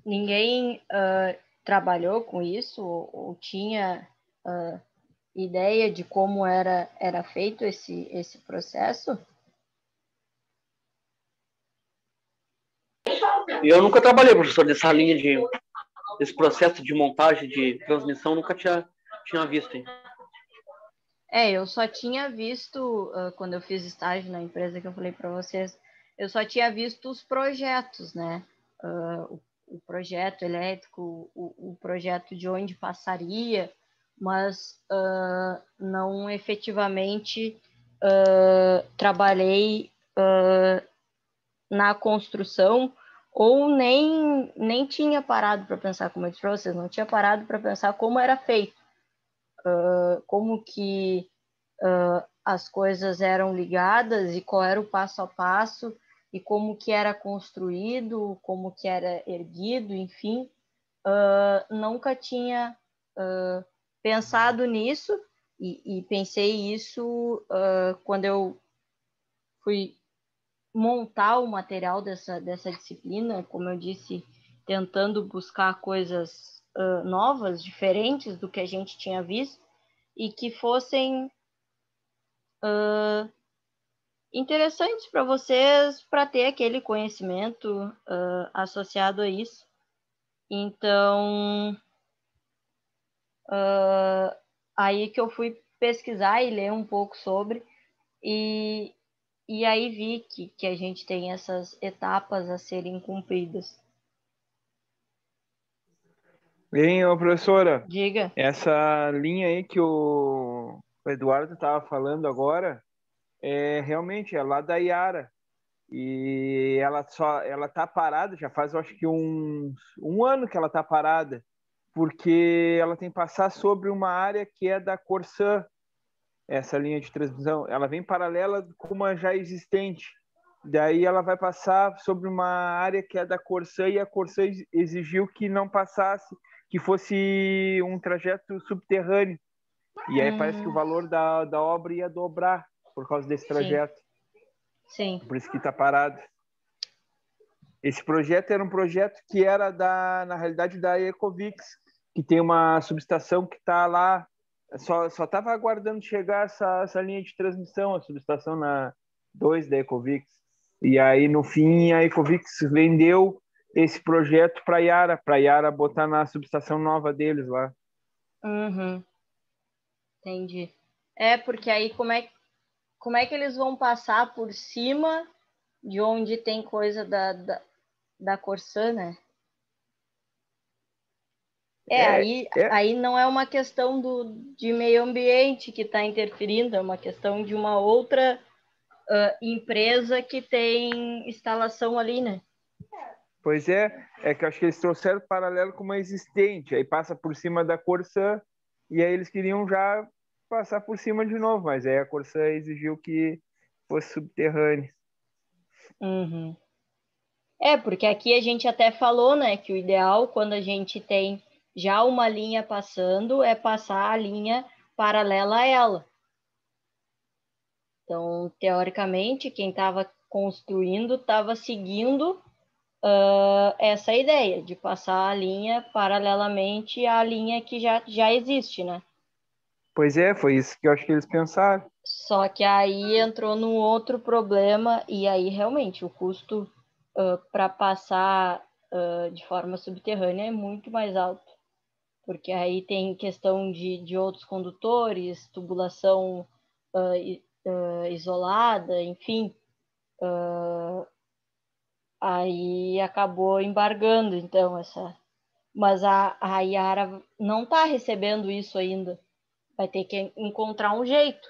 Ninguém trabalhou com isso ou tinha ideia de como era feito esse processo? Eu nunca trabalhei, professor, nessa linha desse processo de montagem de transmissão, nunca tinha visto, hein? Eu só tinha visto, quando eu fiz estágio na empresa que eu falei para vocês, eu só tinha visto os projetos, né? O projeto elétrico, o projeto de onde passaria, mas não efetivamente trabalhei na construção ou nem tinha parado para pensar, como eu disse para vocês, não tinha parado para pensar como era feito, como que as coisas eram ligadas e qual era o passo a passo e como que era construído, como que era erguido, enfim, nunca tinha pensado nisso e pensei isso quando eu fui montar o material dessa disciplina, como eu disse, tentando buscar coisas novas, diferentes do que a gente tinha visto e que fossem interessantes para vocês, para ter aquele conhecimento associado a isso. Então, aí que eu fui pesquisar e ler um pouco sobre, e aí vi que a gente tem essas etapas a serem cumpridas. Bem, professora, Diga. essa linha aí que o Eduardo estava falando agora, realmente é lá da Iara. E ela tá parada, já faz acho que um ano que ela tá parada, porque ela tem que passar sobre uma área que é da Corsã, essa linha de transmissão. Ela vem paralela com uma já existente. Daí ela vai passar sobre uma área que é da Corsã e a Corsã exigiu que não passasse, que fosse um trajeto subterrâneo. E aí parece que o valor da obra ia dobrar por causa desse trajeto. Sim. Por isso que está parado. Esse projeto era um projeto que era na realidade da Ecovix, que tem uma subestação que está lá, só estava aguardando chegar essa linha de transmissão, a subestação na 2 da Ecovix. E aí, no fim, a Ecovix vendeu esse projeto para a Iara botar na subestação nova deles lá. Uhum. Entendi. Porque aí como é que eles vão passar por cima de onde tem coisa da Corsã, né? Aí não é uma questão de meio ambiente que está interferindo, é uma questão de uma outra empresa que tem instalação ali, né? Pois é que eu acho que eles trouxeram paralelo com uma existente, aí passa por cima da Corsã, e aí eles queriam já passar por cima de novo, mas aí a Corsã exigiu que fosse subterrâneo. Uhum. Porque aqui a gente até falou, né, que o ideal quando a gente tem Já uma linha passando é passar a linha paralela a ela. Então, teoricamente, quem estava construindo estava seguindo essa ideia de passar a linha paralelamente à linha que já existe, né? Pois é, foi isso que eu acho que eles pensaram. Só que aí entrou num outro problema e aí realmente o custo para passar de forma subterrânea é muito mais alto, porque aí tem questão de outros condutores, tubulação isolada, enfim, aí acabou embargando, então, essa. Mas a Yara não está recebendo isso ainda. Vai ter que encontrar um jeito.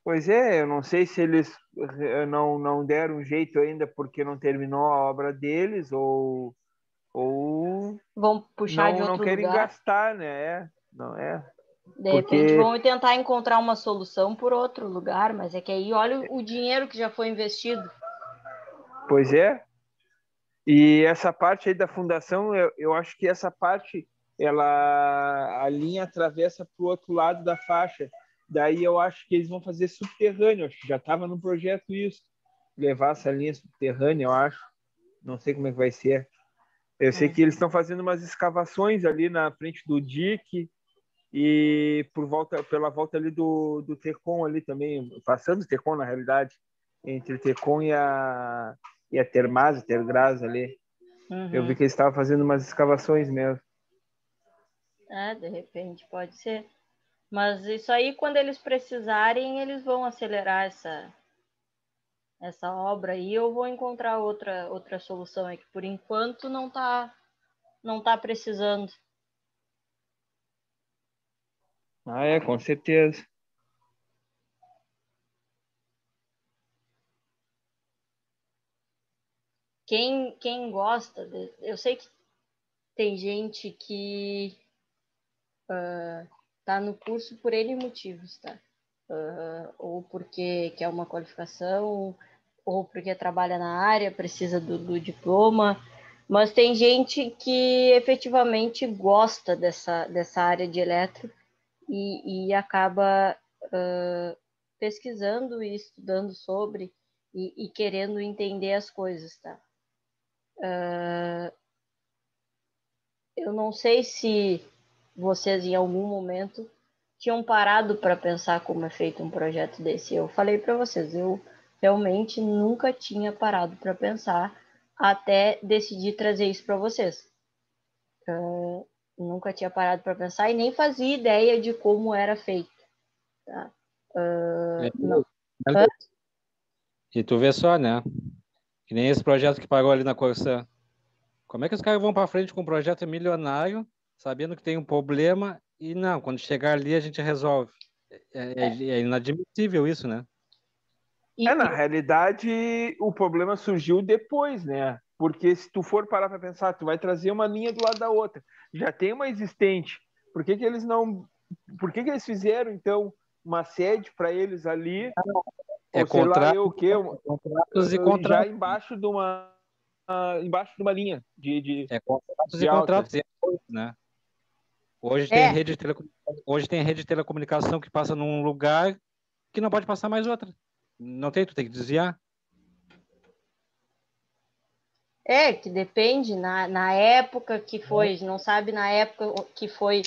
Pois é, eu não sei se eles não deram um jeito ainda porque não terminou a obra deles ou Vão puxar de não outro querem lugar. gastar, né? Não é? De repente Porque, vão tentar encontrar uma solução por outro lugar, mas é que aí olha o dinheiro que já foi investido. pois é, e essa parte aí da fundação, eu acho que essa parte, a linha atravessa para o outro lado da faixa. Daí eu acho que eles vão fazer subterrâneo. Acho que já estava no projeto isso. Levar essa linha subterrânea, eu acho. Não sei como é que vai ser. Eu sei que eles estão fazendo umas escavações ali na frente do dique e pela volta ali do Tecon ali também, passando o Tecon na realidade, entre o Tecon e a Tergraz ali. Eu vi que eles estavam fazendo umas escavações mesmo. De repente pode ser. Mas isso aí, quando eles precisarem, eles vão acelerar essa obra aí, ou vou encontrar outra solução. É que por enquanto não tá precisando. Ah, é, com certeza. Quem gosta, eu sei que tem gente que tá no curso por N motivos, tá? Ou porque quer uma qualificação, ou porque trabalha na área, precisa do diploma, mas tem gente que efetivamente gosta dessa área de eletro e acaba pesquisando e estudando sobre e querendo entender as coisas, tá? Eu não sei se vocês em algum momento tinham parado para pensar como é feito um projeto desse. Eu falei para vocês, eu realmente nunca tinha parado para pensar até decidir trazer isso para vocês. Nunca tinha parado para pensar e nem fazia ideia de como era feito. Tá? Não. E tu vê só, né? Que nem esse projeto que pagou ali na Corsã. Como é que os caras vão para frente com um projeto milionário, sabendo que tem um problema, e não, quando chegar ali a gente resolve. É inadmissível isso, né? Na realidade, o problema surgiu depois, né? Porque se tu for parar para pensar, tu vai trazer uma linha do lado da outra. Já tem uma existente. Por que eles não... Por que eles fizeram, então, uma sede para eles ali, ou sei lá eu o quê, contratos e já contratos. embaixo de uma linha Contratos de e alta. contratos, né? Hoje tem rede de telecomunicação que passa num lugar que não pode passar mais outra. Não tem, tu tem que desviar. Que depende na época que foi, não sabe na época que foi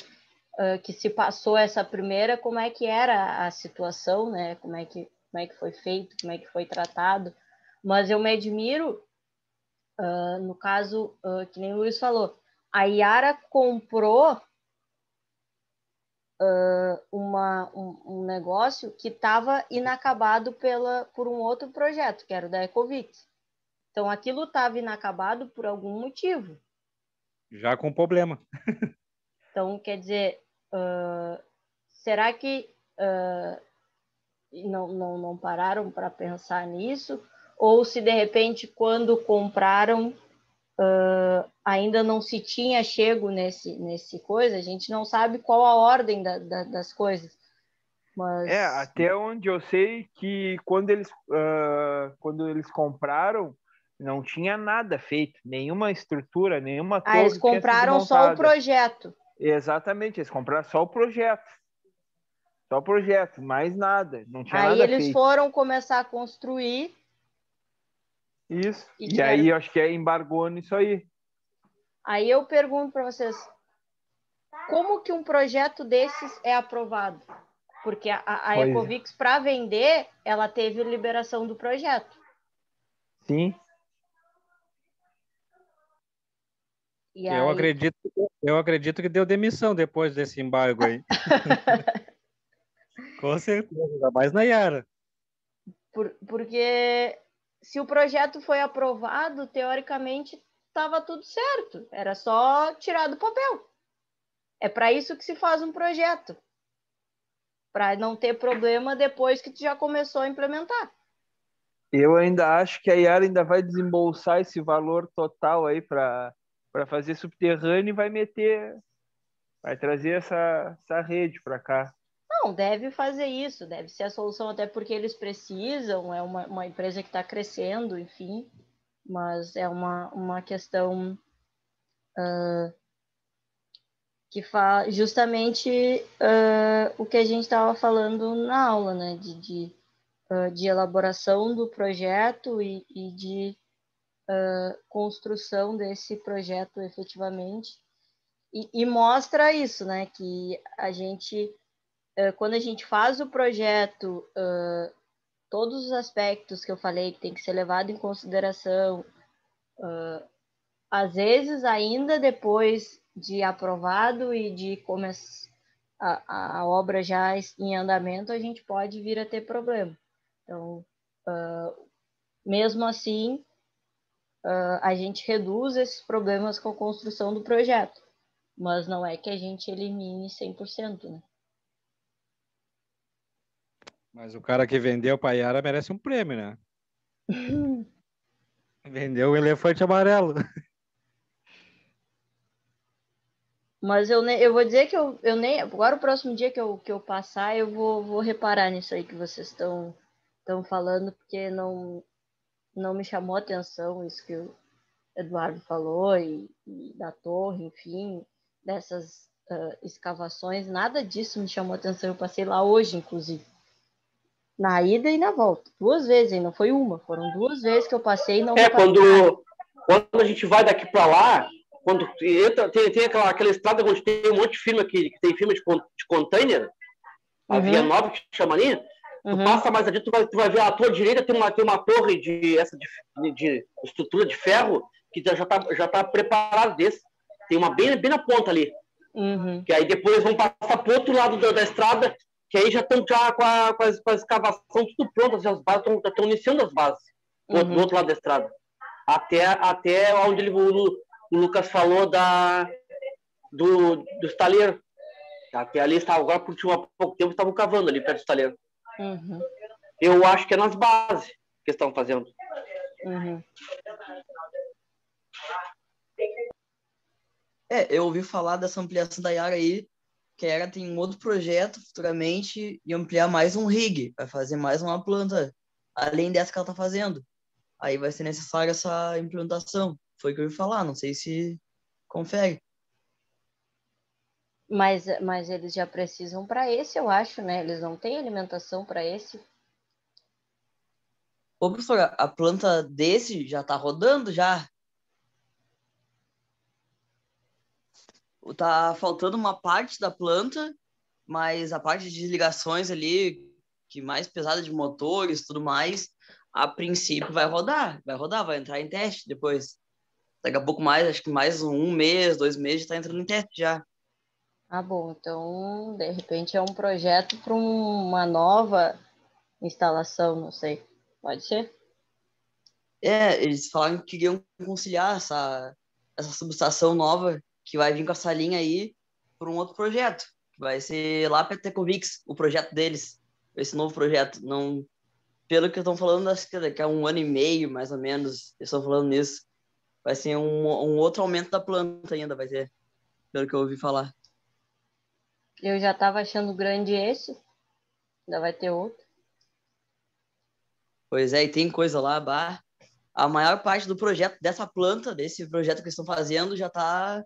que se passou essa primeira, como é que era a situação, né? Como é que foi feito, como é que foi tratado. Mas eu me admiro, no caso, que nem o Luiz falou, a Yara comprou um negócio que estava inacabado por um outro projeto, que era o da Ecovix. Então, aquilo estava inacabado por algum motivo. Já com problema. Então, quer dizer, será que não pararam para pensar nisso? Ou se, de repente, quando compraram, ainda não se tinha chego nesse coisa? A gente não sabe qual a ordem das coisas. Mas... até onde eu sei que quando eles compraram, Não tinha nada feito, nenhuma estrutura, nenhuma torre. Eles compraram só o projeto. Exatamente, eles compraram só o projeto. Só o projeto, mais nada. Não tinha nada feito. Aí eles foram começar a construir. Isso. E aí eu acho que embargou nisso aí. Aí eu pergunto para vocês, como que um projeto desses é aprovado? Porque a Ecovix, para vender, ela teve liberação do projeto. Sim. E eu, aí... acredito que deu demissão depois desse embargo aí. Com certeza, ainda mais na Yara. Porque se o projeto foi aprovado, teoricamente estava tudo certo. Era só tirar do papel. É para isso que se faz um projeto. Para não ter problema depois que tu já começou a implementar. Eu ainda acho que a Yara ainda vai desembolsar esse valor total aí para fazer subterrâneo e vai trazer essa rede para cá. Não, deve fazer isso, deve ser a solução, até porque eles precisam, é uma empresa que está crescendo, enfim, mas é uma questão que faz justamente o que a gente estava falando na aula, né, de elaboração do projeto e de construção desse projeto efetivamente, e mostra isso, né, que a gente, quando a gente faz o projeto, todos os aspectos que eu falei que tem que ser levado em consideração, às vezes ainda depois de aprovado e de começar a obra já em andamento, a gente pode vir a ter problema. Então, mesmo assim, a gente reduz esses problemas com a construção do projeto, mas não é que a gente elimine 100%, né? Mas o cara que vendeu para a Yara merece um prêmio, né? Vendeu o elefante amarelo. Mas eu vou dizer que eu nem... Agora, o próximo dia que eu passar, eu vou reparar nisso aí que vocês estão falando, porque não me chamou a atenção isso que o Eduardo falou, e da torre, enfim, dessas escavações. Nada disso me chamou a atenção. Eu passei lá hoje, inclusive. Na ida e na volta. 2 vezes, e não foi uma. Foram 2 vezes que eu passei e não quando a gente vai daqui para lá, quando entra, tem aquela estrada onde tem um monte de firma que tem firma de container, a Via Nova, que chama ali, tu passa mais adiante, tu vai ver à tua direita tem uma torre de estrutura de ferro que já tá preparado desse. Tem uma bem na ponta ali. Que aí depois vão passar para o outro lado da estrada, que aí já estão com a escavação tudo pronto, as bases estão iniciando as bases do outro lado da estrada. Até onde o Lucas falou do estaleiro. Até ali estava, agora por pouco tempo estavam cavando ali perto do estaleiro. Eu acho que é nas bases que estão fazendo. Eu ouvi falar dessa ampliação da Yara aí, que a Yara tem um outro projeto futuramente e ampliar mais um rig, vai fazer mais uma planta, além dessa que ela está fazendo. Aí vai ser necessária essa implementação. Foi o que eu ouvi falar, não sei se confere. Mas eles já precisam para esse, eu acho, né? Eles não têm alimentação para esse. Ô, professora, a planta desse já está rodando já? Tá faltando uma parte da planta, mas a parte de ligações ali, que mais pesada de motores e tudo mais, a princípio vai rodar, vai entrar em teste depois. Daqui a pouco mais, acho que mais 1 mês, 2 meses já tá entrando em teste já. Ah, bom, então de repente é um projeto para uma nova instalação, não sei. Pode ser? Eles falaram que queriam conciliar essa subestação nova que vai vir com essa linha aí por um outro projeto. Vai ser lá para Tecovix, o projeto deles, esse novo projeto. Não, pelo que estão falando, acho que daqui a 1 ano e meio, mais ou menos, eles estão falando nisso. Vai ser um outro aumento da planta ainda, vai ter, pelo que eu ouvi falar. Eu já estava achando grande esse, ainda vai ter outro. Pois é, e tem coisa lá, bah. a maior parte do projeto dessa planta, desse projeto que eles estão fazendo, já está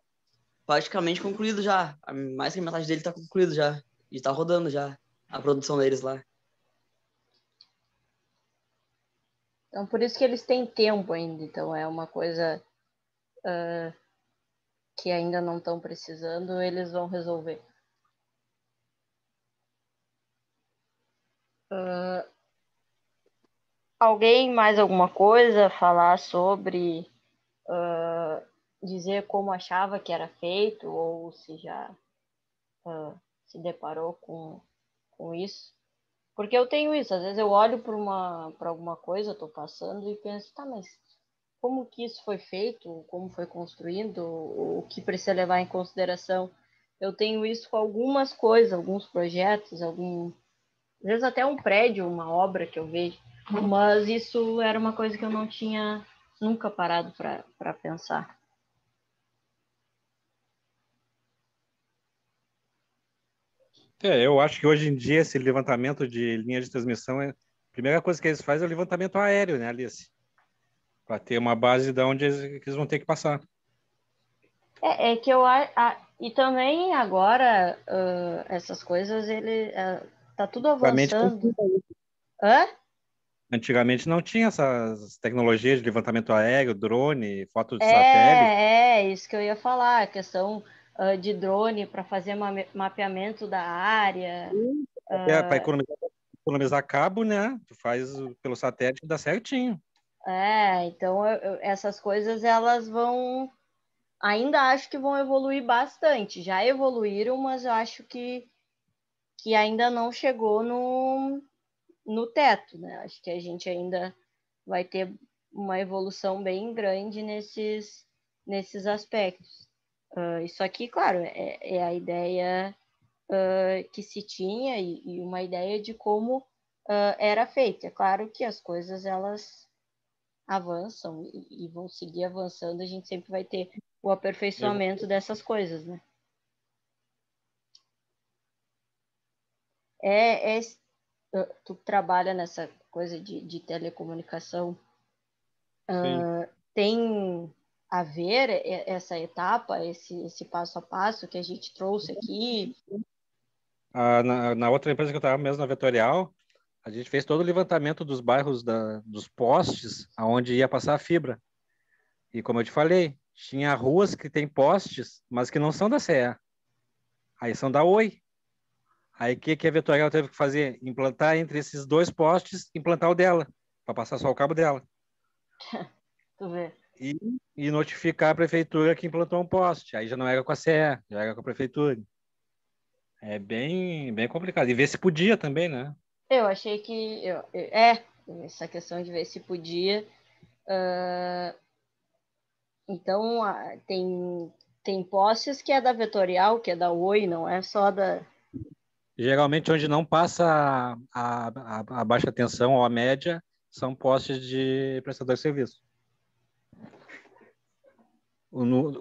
praticamente concluído já. Mais que a metade dele está concluído já. E está rodando já a produção deles lá. Então, por isso que eles têm tempo ainda. Então, é uma coisa que ainda não estão precisando, eles vão resolver. Alguém mais alguma coisa falar sobre dizer como achava que era feito ou se já se deparou com isso? Porque eu tenho isso, às vezes eu olho para alguma coisa, estou passando e penso, tá, mas como que isso foi feito, como foi construído, o que precisa levar em consideração? Eu tenho isso com algumas coisas, alguns projetos, às vezes até um prédio, uma obra que eu vejo, mas isso era uma coisa que eu não tinha nunca parado para pensar. Eu acho que hoje em dia esse levantamento de linha de transmissão, a primeira coisa que eles fazem é o levantamento aéreo, né, Alice? Para ter uma base de onde eles vão ter que passar. É que e também agora essas coisas ele tá tudo avançando. Hã? Antigamente não tinha essas tecnologias de levantamento aéreo, drone, foto de satélite. É isso que eu ia falar, a questão de drone para fazer mapeamento da área. Para economizar cabo, né? Tu faz pelo satélite e dá certinho. Então essas coisas elas vão, ainda acho que vão evoluir bastante. Já evoluíram, mas eu acho que ainda não chegou no teto, né? Acho que a gente ainda vai ter uma evolução bem grande nesses aspectos. Isso aqui, claro, é a ideia que se tinha e uma ideia de como era feito. É claro que as coisas elas avançam e vão seguir avançando, a gente sempre vai ter o aperfeiçoamento dessas coisas, né? Tu trabalha nessa coisa de telecomunicação, tem a ver essa etapa, esse passo a passo que a gente trouxe aqui? Na outra empresa que eu estava mesmo, na Vetorial, a gente fez todo o levantamento dos bairros dos postes aonde ia passar a fibra. E como eu te falei, tinha ruas que tem postes, mas que não são da CE. Aí são da Oi. Aí o que a Vetorial teve que fazer? Implantar entre esses dois postes, implantar o dela, para passar só o cabo dela. Tu vê. E notificar a prefeitura que implantou um poste. Aí já não era com a CE, já era com a prefeitura. É bem complicado. E ver se podia também, né? Eu achei que... essa questão de ver se podia. Então, tem postes que é da Vetorial, que é da Oi, não é só da... Geralmente, onde não passa a baixa tensão ou a média, são postes de prestador de serviço.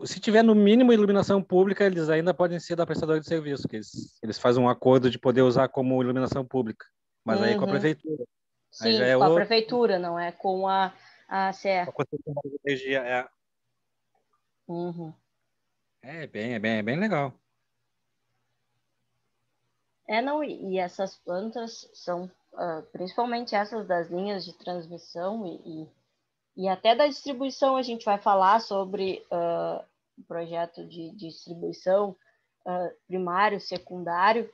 Se tiver no mínimo iluminação pública, eles ainda podem ser da prestadora de serviço, que eles fazem um acordo de poder usar como iluminação pública, mas aí com a prefeitura. Aí já Sim, é com a prefeitura, não é com a CE. A concessionária de energia é bem legal. Não, e essas plantas são, principalmente essas das linhas de transmissão e até da distribuição, a gente vai falar sobre o projeto de distribuição primário, secundário.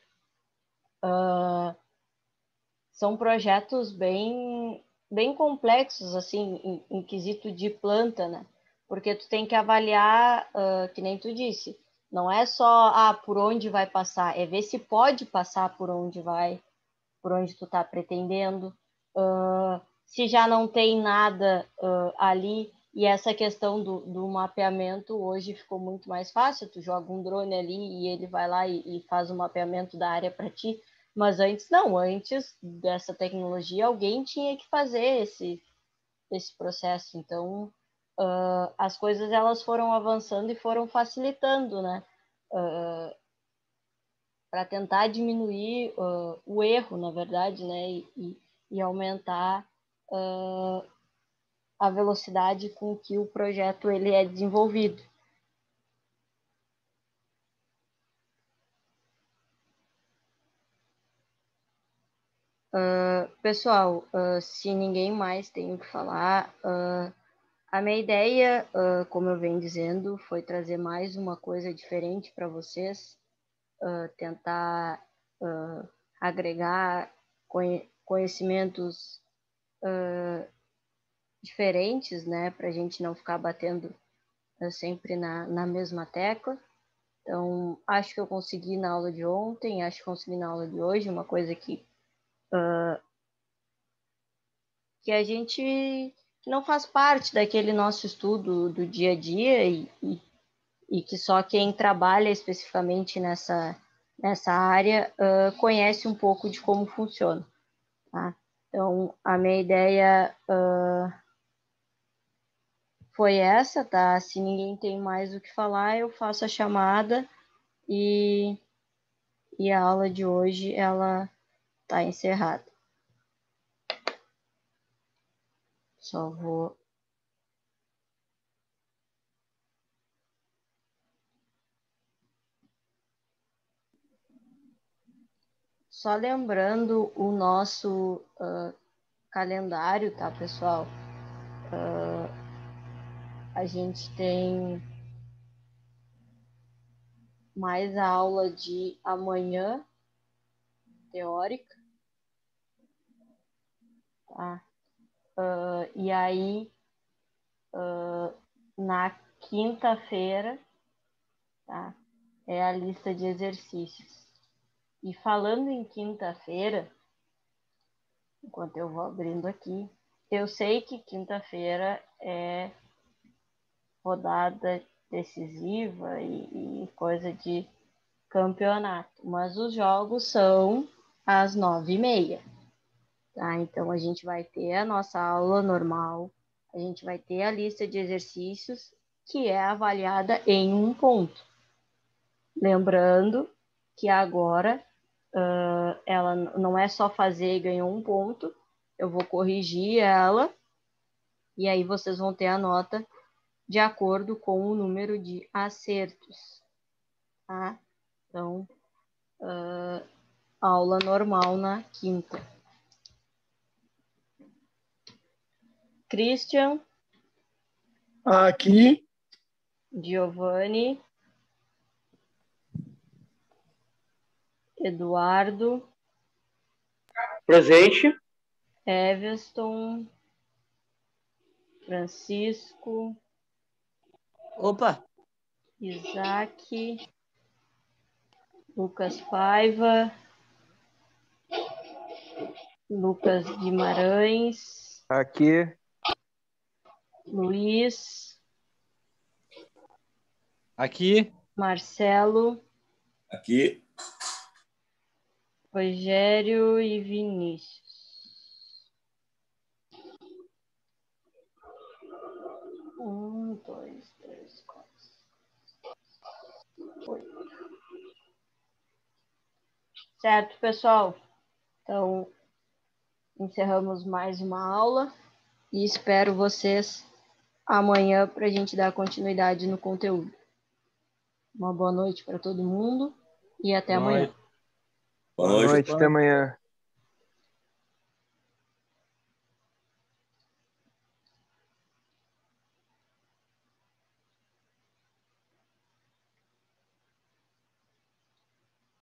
São projetos bem complexos, assim, em quesito de planta, né? Porque tu tem que avaliar, que nem tu disse, não é só por onde vai passar, é ver se pode passar por onde tu está pretendendo, se já não tem nada ali, e essa questão do mapeamento hoje ficou muito mais fácil, tu joga um drone ali e ele vai lá e faz o mapeamento da área para ti, mas antes não, antes dessa tecnologia alguém tinha que fazer esse processo, então as coisas elas foram avançando e foram facilitando, né? Para tentar diminuir o erro, na verdade, né? E aumentar a velocidade com que o projeto ele é desenvolvido. Pessoal, se ninguém mais tem o que falar, a minha ideia, como eu venho dizendo, foi trazer mais uma coisa diferente para vocês, tentar agregar conhecimentos diferentes, né, para a gente não ficar batendo sempre na mesma tecla. Então, acho que eu consegui na aula de ontem, acho que consegui na aula de hoje, uma coisa que a gente que não faz parte daquele nosso estudo do dia a dia e que só quem trabalha especificamente nessa área conhece um pouco de como funciona. Tá? Então, a minha ideia foi essa, tá? Se ninguém tem mais o que falar, eu faço a chamada e a aula de hoje ela está encerrada. Só vou... Só lembrando o nosso calendário, tá, pessoal? A gente tem mais a aula de amanhã, teórica, tá? E aí, na quinta-feira, tá? É a lista de exercícios. E falando em quinta-feira, enquanto eu vou abrindo aqui, eu sei que quinta-feira é rodada decisiva e coisa de campeonato, mas os jogos são às 9h30, tá? Então a gente vai ter a nossa aula normal, a gente vai ter a lista de exercícios que é avaliada em 1 ponto. Lembrando que agora ela não é só fazer e ganhou 1 ponto, eu vou corrigir ela e aí vocês vão ter a nota de acordo com o número de acertos, tá? Então, aula normal na quinta. Christian. Aqui. Giovanni. Eduardo. Presente. Everton. Francisco. Opa! Isaac. Lucas Paiva. Lucas Guimarães. Aqui. Luiz. Aqui. Marcelo. Aqui. Rogério e Vinícius. Um, dois, três, quatro, 8. Certo, pessoal? Então, encerramos mais uma aula e espero vocês amanhã para a gente dar continuidade no conteúdo. Uma boa noite para todo mundo e até amanhã. Boa noite, até amanhã.